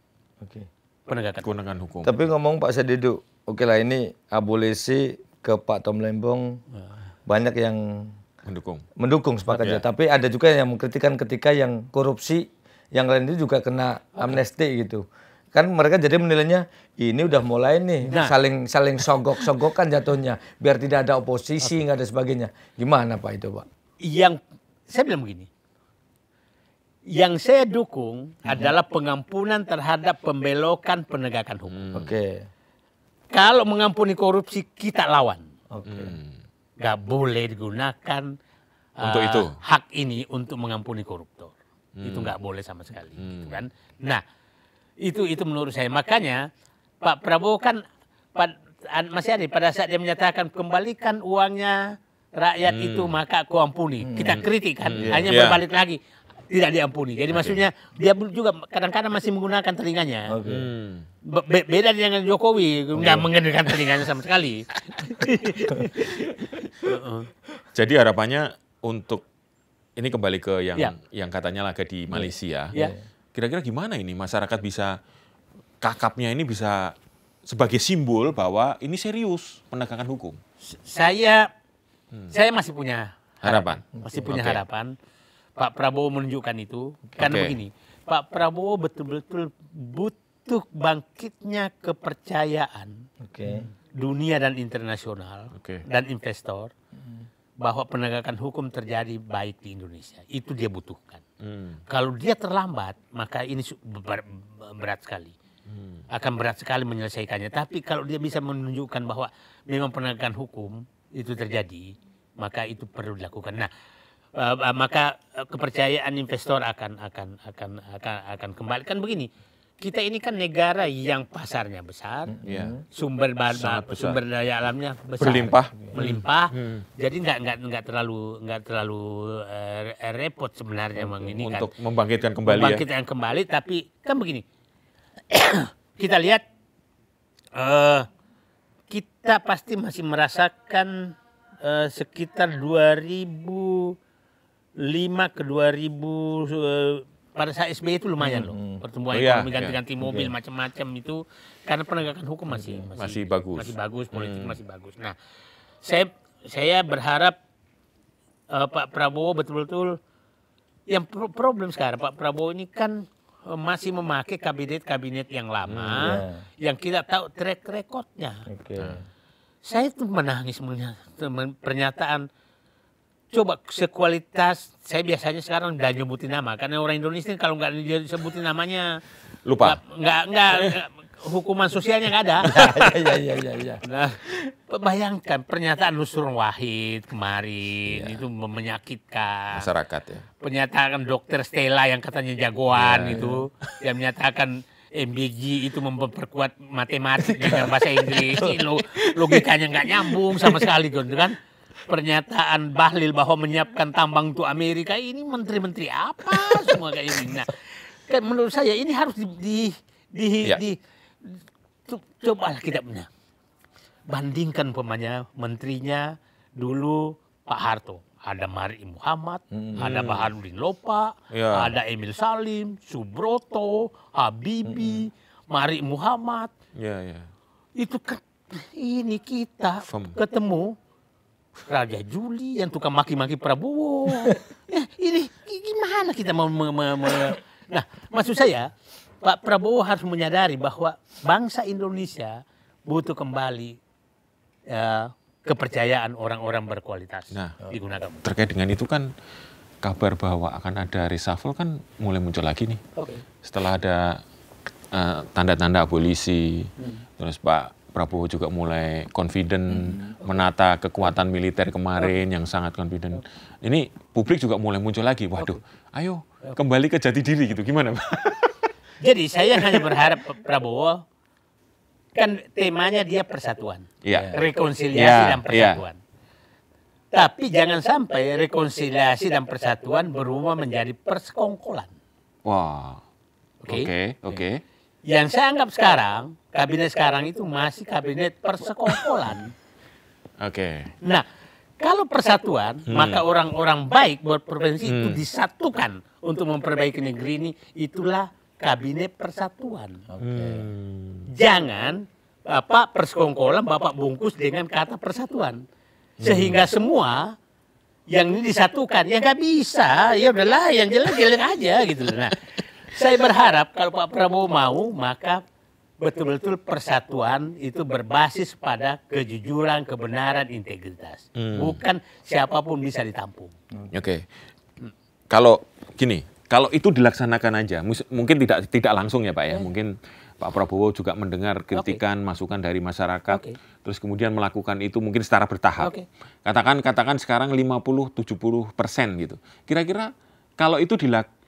penegakan hukum. Tapi ngomong Pak Saididu, oke lah ini abolisi ke Pak Tom Lembong banyak yang mendukung sepakat ya. Tapi ada juga yang mengkritikan ketika yang korupsi yang lain itu juga kena amnesti gitu. Kan mereka jadi menilainya ini udah mulai nih saling sogok-sogokan jatuhnya biar tidak ada oposisi nggak ada sebagainya. Gimana Pak itu Pak? Yang saya bilang begini. Yang saya dukung adalah pengampunan terhadap pembelokan penegakan hukum. Kalau mengampuni korupsi kita lawan. Gak boleh digunakan untuk itu hak ini untuk mengampuni koruptor. Itu nggak boleh sama sekali. Gitu kan? Nah, itu menurut saya. Makanya Pak Prabowo kan masih ada pada saat dia menyatakan kembalikan uangnya rakyat itu maka aku ampuni. Kita kritik kan, hanya berbalik lagi. Tidak diampuni. Jadi maksudnya dia juga kadang-kadang masih menggunakan telinganya. Beda dengan Jokowi, nggak menggunakan telinganya sama sekali. Jadi harapannya untuk ini kembali ke yang katanya laga di Malaysia. Kira-kira gimana ini masyarakat bisa kakapnya ini bisa sebagai simbol bahwa ini serius penegakan hukum? Saya masih punya Harapan. Masih punya harapan. Pak Prabowo menunjukkan itu. Karena begini, Pak Prabowo betul-betul butuh bangkitnya kepercayaan dunia dan internasional dan investor bahwa penegakan hukum terjadi baik di Indonesia. Itu dia butuhkan. Kalau dia terlambat, maka ini berat sekali. Akan berat sekali menyelesaikannya. Tapi kalau dia bisa menunjukkan bahwa memang penegakan hukum itu terjadi, maka itu perlu dilakukan. Nah, maka kepercayaan investor akan kembali. Kan begini, kita ini kan negara yang pasarnya besar, sumber daya alamnya besar, melimpah. Jadi nggak terlalu repot sebenarnya untuk membangkitkan kembali. Tapi kan begini, kita lihat kita pasti masih merasakan sekitar 2005 ke 2000 pada saat SBY itu lumayan loh, pertumbuhan ekonomi, ganti-ganti mobil macam-macam itu karena penegakan hukum masih bagus, politik masih bagus. Nah, saya berharap Pak Prabowo betul-betul yang problem sekarang, Pak Prabowo ini kan masih memakai kabinet yang lama, yang kita tahu track recordnya. Saya tuh menangis melihat pernyataan. Coba sekualitas, saya biasanya sekarang udah nyebutin nama, karena orang Indonesia kalau nggak disebutin namanya lupa, nggak hukuman sosialnya nggak ada. Iya. Nah, bayangkan pernyataan Nusron Wahid kemarin itu menyakitkan masyarakat ya. Pernyataan Dokter Stella yang katanya jagoan itu, yang menyatakan MBG itu memperkuat matematik dengan bahasa Inggris, logikanya nggak nyambung sama sekali kan. Pernyataan Bahlil bahwa menyiapkan tambang untuk Amerika, ini menteri-menteri apa semua kayak ini. Nah, kan menurut saya ini harus coba kita punya bandingkan menterinya dulu Pak Harto, ada Mari Muhammad, ada Baharudin Lopa, ada Emil Salim, Subroto, Habibie, Mari Muhammad. Itu kan ini kita ketemu Raja Juli yang tukang maki-maki Prabowo. Ini gimana kita mau Nah, maksud saya Pak Prabowo harus menyadari bahwa bangsa Indonesia butuh kembali kepercayaan orang-orang berkualitas digunakan. Terkait dengan itu kan kabar bahwa akan ada reshuffle kan mulai muncul lagi nih. Setelah ada tanda-tanda abolisi, terus Pak Prabowo juga mulai confident menata kekuatan militer kemarin yang sangat confident. Ini publik juga mulai muncul lagi. Waduh, ayo kembali ke jati diri gitu. Gimana, Pak? Jadi saya hanya berharap Prabowo, kan temanya dia persatuan, rekonsiliasi dan persatuan. Tapi jangan sampai rekonsiliasi dan persatuan berubah menjadi persekongkolan. Wah, oke. Yang saya anggap sekarang, kabinet sekarang itu masih kabinet persekongkolan. Nah, kalau persatuan, maka orang-orang baik buat provinsi itu disatukan untuk memperbaiki negeri ini. Itulah kabinet persatuan. Jangan Bapak persekongkolan, Bapak bungkus dengan kata persatuan. Sehingga semua yang ini disatukan, ya nggak bisa. Ya udahlah, yang jelek-jelek aja gitu. Nah, saya berharap kalau Pak Prabowo mau, maka betul-betul persatuan itu berbasis pada kejujuran, kebenaran, integritas. Bukan siapapun bisa ditampung. Kalau gini, kalau itu dilaksanakan aja, mungkin tidak langsung ya Pak ya, mungkin Pak Prabowo juga mendengar kritikan, masukan dari masyarakat, terus kemudian melakukan itu mungkin secara bertahap. Katakan sekarang 50-70% gitu. Kira-kira kalau itu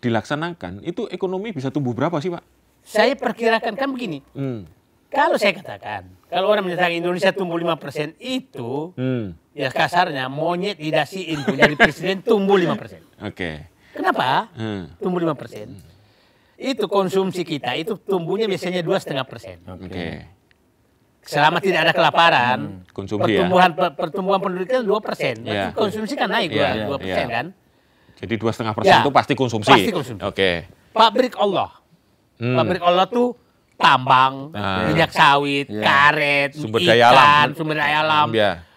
dilaksanakan, itu ekonomi bisa tumbuh berapa sih Pak? Saya perkirakan kan begini. Kalau saya katakan, kalau orang menyatakan Indonesia tumbuh 5% itu, ya kasarnya monyet didasiin jadi presiden tumbuh 5%. Kenapa? Tumbuh 5%. Itu konsumsi kita, itu tumbuhnya biasanya 2,5%. Selama tidak ada kelaparan, pertumbuhan penduduk itu 2%. Konsumsi kan naik 2% kan? Jadi 2,5% itu pasti konsumsi. Pasti konsumsi. Pabrik Allah. Pabrik Allah tuh tambang, minyak sawit, karet, sumber daya alam,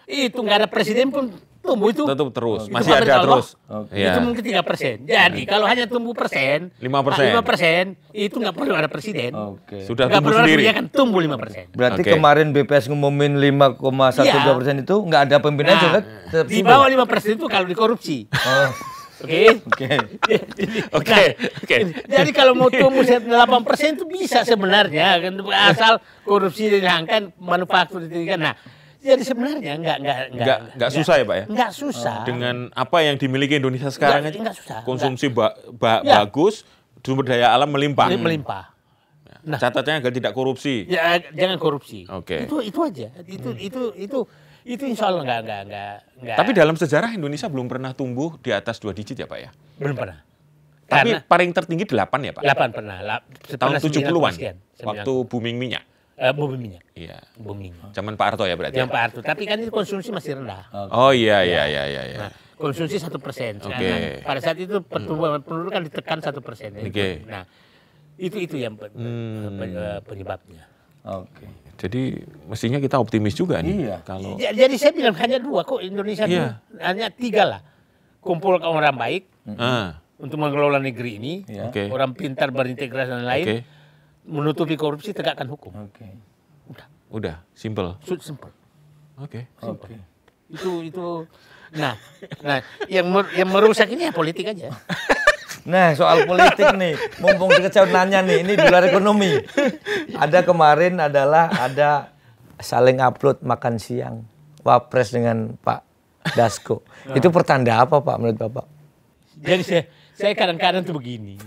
itu nggak ada presiden pun tumbuh itu tetap terus, masih ada terus. Itu mungkin 3%. Jadi kalau hanya tumbuh 5%, itu nggak perlu ada presiden. Sudah tumbuh sendiri. Dia kan tumbuh 5%. Berarti kemarin BPS ngumumin 5,12% itu nggak ada pembinaan juga? Di bawah 5% itu kalau dikorupsi. Oke. Jadi kalau mau tumbuh 8% itu bisa sebenarnya, asal korupsi dihilangkan, manufaktur ditingkatkan. Nah, jadi sebenarnya nggak susah ya Pak ya? Nggak susah. Dengan apa yang dimiliki Indonesia sekarang aja, susah. Konsumsi bagus, sumber daya alam melimpah. Nah, catatannya agar tidak korupsi. Ya, jangan korupsi. Itu aja. Itu insya Allah nggak. Tapi dalam sejarah Indonesia belum pernah tumbuh di atas 2 digit ya Pak ya? Belum pernah. Tapi paling tertinggi 8 ya Pak? 8 pernah. Tahun 70-an, waktu booming minyak. Booming minyak. Iya. Booming. Zaman Pak Harto ya berarti? Yang Pak Harto. Tapi kan itu konsumsi masih rendah. Oh iya. Nah, konsumsi 1%. Pada saat itu pertumbuhan penduduk kan ditekan 1%. Nah, itu yang penyebabnya. Jadi mestinya kita optimis juga nih. Kalau jadi saya bilang hanya 2 kok Indonesia hanya 3 lah. Kumpulkan orang baik untuk mengelola negeri ini, orang pintar berintegrasi dan lain, menutupi korupsi, tegakkan hukum. Udah, simple. Simple. Itu. Nah, yang merusak ini ya politik aja. Nah, soal politik nih, mumpung kita nanya nih, ini di luar ekonomi. Ada kemarin ada saling upload makan siang Wapres dengan Pak Dasko. Itu pertanda apa Pak menurut Bapak? Jadi saya kadang-kadang tuh begini.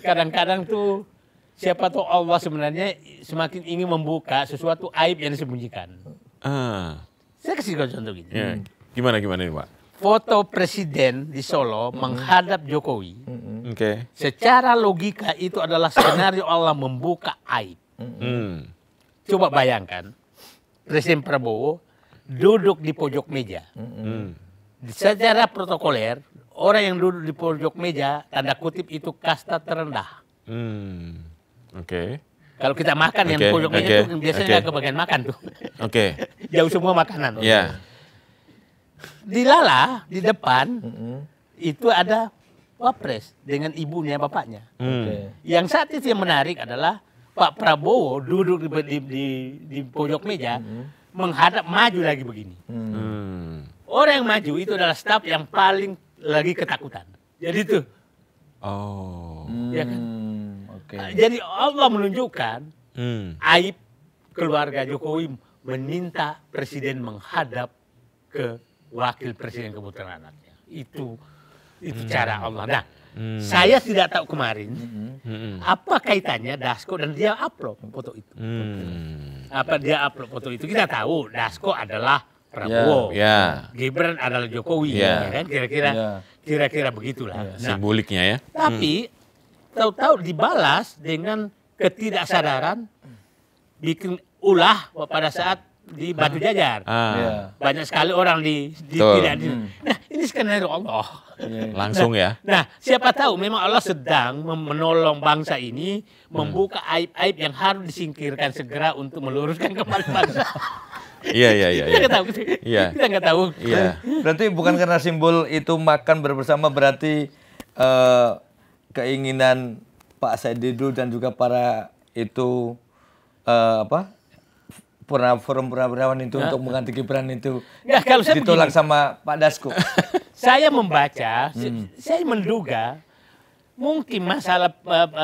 Kadang-kadang tuh siapa tahu Allah sebenarnya semakin ingin membuka sesuatu aib yang disembunyikan. Saya kasih contoh gini. Gimana nih Pak? Foto presiden di Solo menghadap Jokowi. Secara logika itu adalah skenario Allah membuka aib. Coba bayangkan, Presiden Prabowo duduk di pojok meja. Secara protokoler, orang yang duduk di pojok meja, tanda kutip itu kasta terendah. Kalau kita makan yang di pojok meja itu biasanya nggak kebagian makan tuh. Jauh semua makanan. Dilala di depan itu ada Wapres dengan ibunya bapaknya. Yang saat itu yang menarik adalah Pak Prabowo duduk di pojok meja menghadap maju lagi begini. Orang yang maju itu adalah staf yang paling lagi ketakutan. Jadi itu. Ya kan? Jadi Allah menunjukkan aib keluarga Jokowi meminta presiden menghadap ke wakil presiden kebetulan anaknya. Itu cara Allah. Nah, saya tidak tahu kemarin apa kaitannya Dasko dan dia upload foto itu. Apa dia upload foto itu? Kita tahu Dasko adalah Prabowo, Gibran adalah Jokowi, ya kan? Kira-kira begitulah. Nah, simboliknya ya. Tapi tahu-tahu dibalas dengan ketidaksadaran, bikin ulah pada saat di Batu Jajar. Banyak sekali orang tidak di. Nah, ini skenario Allah. Langsung ya. Nah, siapa tahu memang Allah sedang menolong bangsa ini membuka aib-aib yang harus disingkirkan segera untuk meluruskan kembali bangsa. Iya. Kita nggak tahu. Berarti bukan karena simbol itu makan bersama, berarti keinginan Pak Said Didu dan juga para itu forum purnawirawan itu untuk mengganti Gibran itu ditolak sama Pak Dasko. Saya membaca, saya menduga mungkin masalah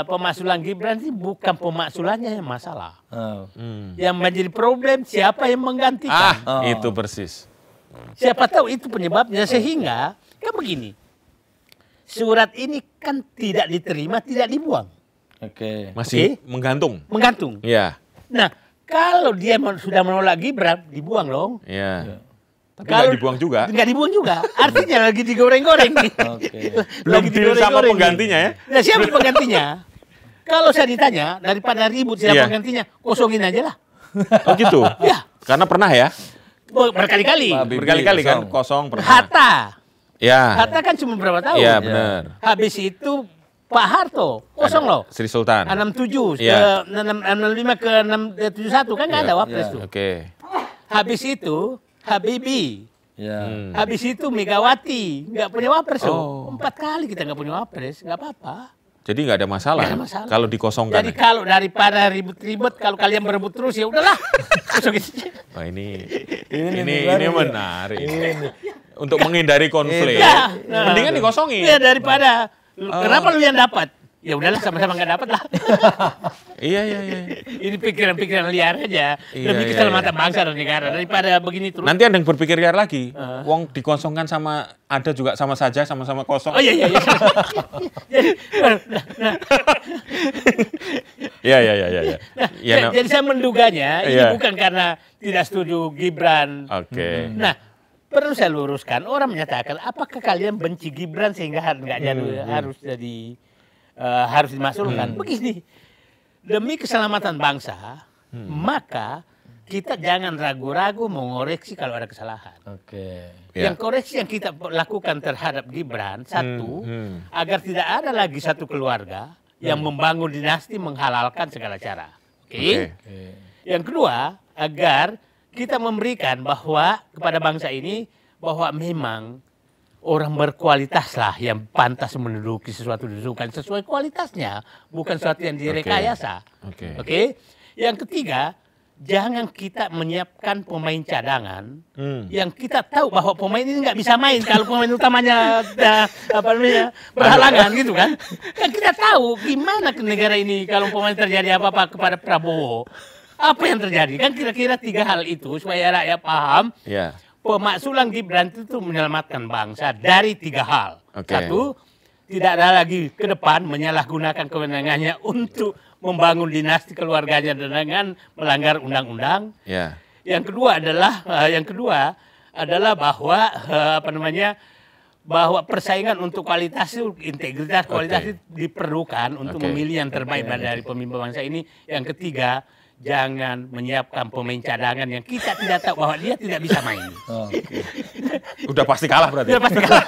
pemaksulan Gibran itu bukan pemaksulannya yang masalah. Yang menjadi problem siapa yang menggantikan. Itu persis. Siapa tahu itu penyebabnya, sehingga kan begini. Surat ini kan tidak diterima, tidak dibuang. Masih menggantung. Menggantung. Iya. Nah, kalau dia sudah menolak Gibran, dibuang dong. Tapi nggak dibuang juga. Nggak dibuang juga. Artinya lagi digoreng-goreng nih. Belum deal sama penggantinya ya? Nah, siapa penggantinya? Kalau saya ditanya, daripada ribut siapa penggantinya, kosongin aja lah. Oh gitu? Ya. Karena pernah ya? Berkali-kali. Berkali-kali kan kosong pernah. Hatta. Ya. Hatta kan cuma berapa tahun. Iya benar. Habis itu Pak Harto kosong loh. Sri Sultan. 67 ke 65 ke 71 kan nggak ada wapres tuh. Oke. Habis itu Habibie. Habis itu Megawati nggak punya wapres loh. 4 kali kita nggak punya wapres, nggak apa-apa. Jadi nggak ada masalah, kalau dikosongkan. Jadi kalau daripada ribut-ribut, kalau kalian berebut terus ya udahlah. Wah ini menarik. Untuk menghindari konflik, mendingan dikosongin. Ya daripada kenapa lu yang dapat? Ya udahlah sama-sama nggak dapat lah. Iya. Ini pikiran-pikiran liar aja. Demi keselamatan bangsa dan negara daripada begini terus. Nanti ada yang berpikir liar lagi. Wong dikosongkan sama ada juga sama saja, sama-sama kosong. Oh iya. Jadi saya menduganya ini bukan karena tidak setuju Gibran. Oke. Nah, perlu saya luruskan. Orang menyatakan, apakah kalian benci Gibran sehingga harus dimasukkan? Begini, demi keselamatan bangsa, maka kita jangan ragu-ragu mengoreksi kalau ada kesalahan. Yang koreksi yang kita lakukan terhadap Gibran, satu, agar tidak ada lagi satu keluarga yang membangun dinasti menghalalkan segala cara. Yang kedua, agar kita memberikan bahwa kepada bangsa ini bahwa memang orang berkualitas lah yang pantas menduduki sesuatu kedudukan sesuai kualitasnya, bukan sesuatu yang direkayasa. Yang ketiga, jangan kita menyiapkan pemain cadangan yang kita tahu bahwa pemain ini nggak bisa main kalau pemain utamanya berhalangan gitu kan. Kan kita tahu gimana ke negara ini kalau pemain terjadi apa-apa kepada Prabowo. Apa yang terjadi? Kan kira-kira 3 hal itu supaya rakyat paham. Pemaksulan Gibran itu menyelamatkan bangsa dari 3 hal. Satu, tidak ada lagi ke depan menyalahgunakan kewenangannya untuk membangun dinasti keluarganya dengan melanggar undang-undang. Yang kedua adalah bahwa bahwa persaingan untuk kualitas itu, integritas kualitas itu diperlukan untuk memilih yang terbaik dari pemimpin bangsa ini. Yang ketiga, jangan menyiapkan pemain cadangan yang kita tidak tahu bahwa dia tidak bisa main. Udah pasti kalah berarti. Udah pasti kalah.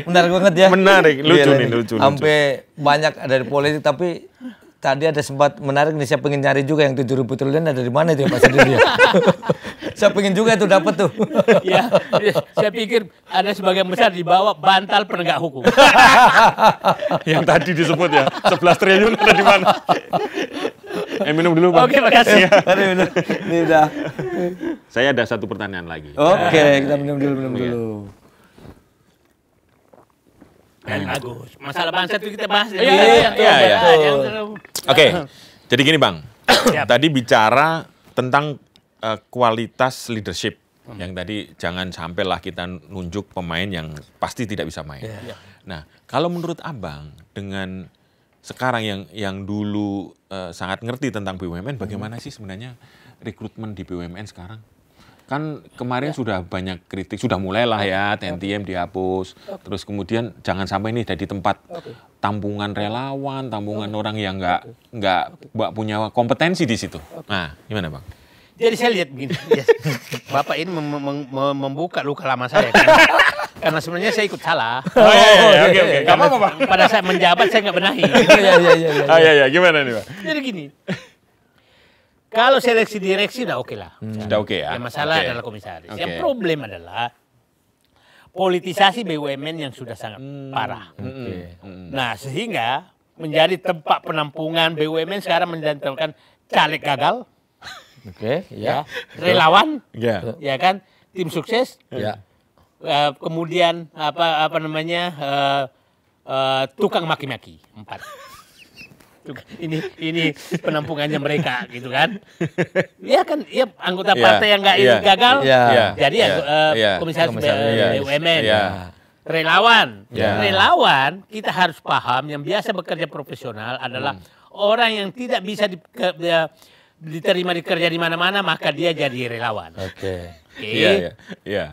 Menarik banget ya. Menarik, lucu. Sampai banyak dari politik, tapi tadi ada sempat menarik nih, saya pengen nyari juga yang 7.000 triliun ada di mana itu ya Pak Sadidi. Saya pengen juga itu dapat tuh. Ya, saya pikir ada sebagian besar di bawah bantal penegak hukum. Yang tadi disebut ya, 11 triliun ada di mana? Minum dulu Bang. Oke, makasih. Ini udah. Saya ada satu pertanyaan lagi. Kita minum dulu. Bagus. Masalah bangsa itu kita bahas. Jadi gini Bang. Tadi bicara tentang kualitas leadership. Yang tadi jangan sampailah kita nunjuk pemain yang pasti tidak bisa main. Nah, kalau menurut Abang dengan sekarang yang dulu sangat ngerti tentang BUMN, bagaimana sih sebenarnya rekrutmen di BUMN sekarang? Kan kemarin sudah banyak kritik, sudah mulailah ya TNTM dihapus, terus kemudian jangan sampai ini jadi tempat tampungan relawan, tampungan orang yang nggak punya kompetensi di situ. Nah, gimana Bang? Jadi saya lihat begini, Bapak ini membuka luka lama saya kan? Karena sebenarnya saya ikut salah. Oke. Gak apa-apa Bang. Pada saat menjabat saya nggak benahi. Iya, gimana nih Bang? Jadi gini. Kalau seleksi direksi udah oke lah. Sudah oke ya. Yang masalah adalah komisaris. Yang problem adalah politisasi BUMN yang sudah sangat parah. Nah, sehingga menjadi tempat penampungan BUMN sekarang mendatangkan caleg gagal. Relawan. Ya kan? Tim sukses. Kemudian tukang maki-maki. 4. Ini penampungannya mereka gitu kan. Ya kan, ya anggota partai yang nggak gagal. Jadi komisaris BUMN. Relawan. Relawan kita harus paham yang biasa bekerja profesional adalah orang yang tidak bisa diterima dikerja di mana-mana, maka dia jadi relawan.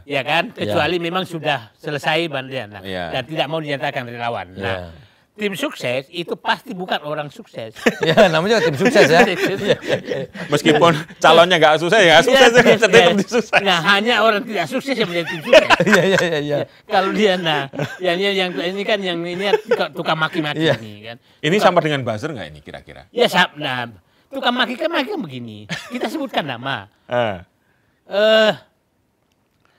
Ya kan, kecuali memang sudah selesai dan tidak mau dinyatakan relawan. Nah, tim sukses itu pasti bukan orang sukses. Ya, namanya tim sukses ya. Meskipun calonnya nggak sukses, ya sukses tetap tim sukses. Nah, hanya orang tidak sukses yang menjadi tim sukses. Iya. Kalau dia, nah, yang ini kan yang ini tukang maki-maki ini kan. Ini sama dengan buzzer nggak ini kira-kira? Ya, nah, tukang maki kan begini. Kita sebutkan nama.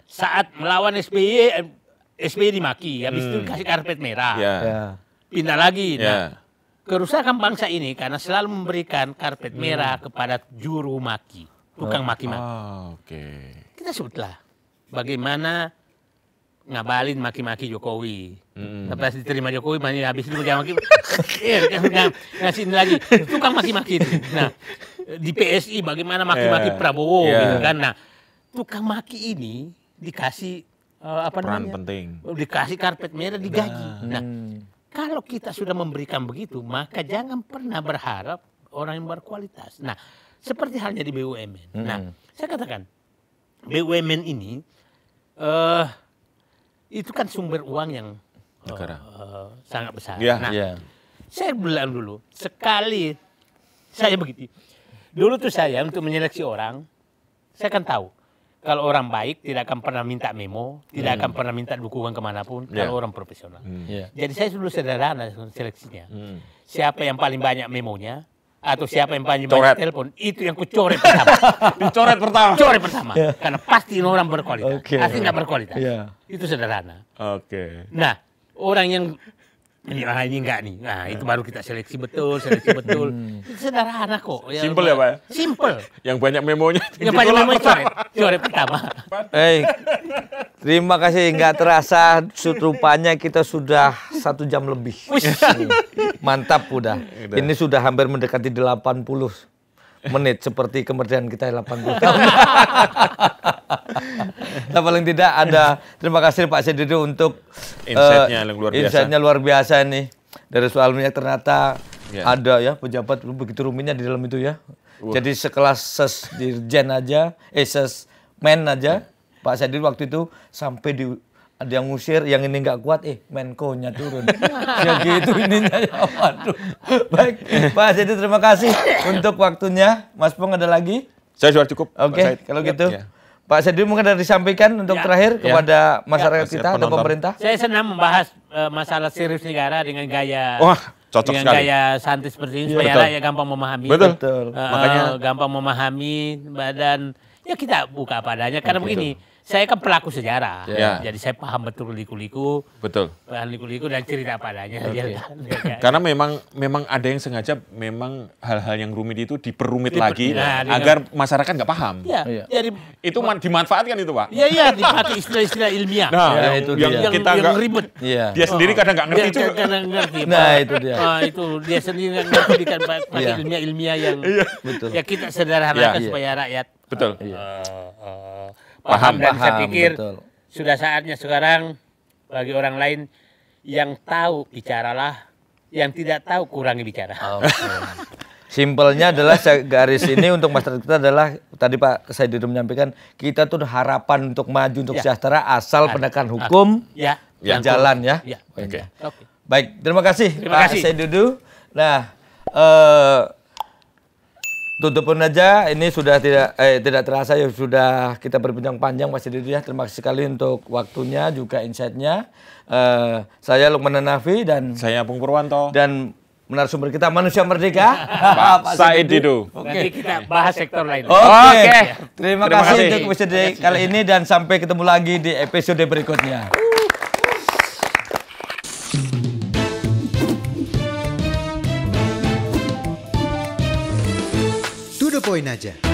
Saat melawan SBY dimaki, habis itu kasih karpet merah. Pindah lagi. Nah, kerusakan bangsa ini karena selalu memberikan karpet merah kepada juru maki, tukang maki-maki. Kita sebutlah bagaimana ngabalin maki-maki Jokowi. Pas diterima Jokowi, habis itu dia maki, ngasih lagi tukang maki-maki itu. Nah, di PSI bagaimana maki-maki Prabowo, gitu kan. Nah, tukang maki ini dikasih peran penting, dikasih karpet merah, digaji. Nah, kalau kita sudah memberikan begitu, maka jangan pernah berharap orang yang berkualitas. Nah, seperti halnya di BUMN. Nah, saya katakan BUMN ini itu kan sumber uang yang sangat besar. Nah, saya bilang dulu, sekali saya begitu. Dulu tuh saya untuk menyeleksi orang, saya kan tahu. Kalau orang baik tidak akan pernah minta memo, tidak akan pernah minta dukungan kemanapun. Kalau orang profesional. Jadi saya dulu sederhana seleksinya. Siapa yang paling banyak memonya, atau siapa yang paling banyak telepon, itu yang kucoret pertama. Dicoret pertama. Coret pertama. Karena pasti orang berkualitas. Pasti nggak berkualitas. Itu sederhana. Nah, orang yang ini enggak nih. Nah, itu baru kita seleksi betul. Itu sederhana kok. Simple ya, Pak? Simple. Yang banyak memonya. Yang banyak memonya coret pertama. Terima kasih. Nggak terasa rupanya kita sudah 1 jam lebih. Mantap udah. Ini sudah hampir mendekati 80 menit seperti kemerdekaan kita 80 tahun. Nah, paling tidak ada, terima kasih Pak Saididu untuk insight-nya luar biasa nih. Dari soal minyak ternyata ada ya pejabat begitu rumitnya di dalam itu ya. Jadi sekelas Sesdirjen aja, Sesmen aja, Pak Saididu waktu itu sampai ada yang ngusir, yang ini nggak kuat, Menko-nya turun. Ya gitu ininya ya, waduh. Baik, Pak Saididu terima kasih untuk waktunya. Mas Pong ada lagi? Saya sudah cukup. Oke, kalau gitu. Pak Saididu mungkin ada disampaikan untuk terakhir kepada masyarakat kita atau pemerintah. Saya senang membahas masalah serius negara dengan gaya cocok dengan sekali. Gaya santai seperti ini supaya rakyat gampang memahami. Betul. Makanya gampang memahami dan ya kita buka apa adanya karena begini. Saya kan pelaku sejarah, jadi saya paham betul liku-liku, paham liku-liku dan cerita apa adanya. Karena memang ada yang sengaja memang hal-hal yang rumit itu diperumit lagi agar masyarakat nggak paham. Jadi itu dimanfaatkan itu, Pak. Iya, dipakai istilah-istilah ilmiah. Nah, itu yang kita nggak ribet. Dia sendiri kadang nggak ngerti juga. Nah, itu dia. Itu dia sendiri nggak ngerti kan pakai ilmiah yang ya kita sederhanakan supaya rakyat paham dan saya pikir sudah saatnya sekarang bagi orang lain yang tahu bicaralah, yang tidak tahu kurangi bicara. Simpelnya adalah garis ini untuk masyarakat kita adalah tadi Pak Saididu menyampaikan kita tuh harapan untuk maju untuk sejahtera asal penegakan hukum jalan ya. Baik, terima kasih Pak Saididu. Nah, tutupin aja, ini sudah tidak terasa ya sudah kita berbincang panjang Pak Saididu ya. Terima kasih sekali untuk waktunya juga insight-nya. Saya Lukman Hanafi dan saya Apung Purwanto dan narasumber kita Manusia Merdeka Pak Saididu. Nanti kita bahas sektor lain. Oke. Terima kasih untuk episode kali ini dan sampai ketemu lagi di episode berikutnya. To the point aja.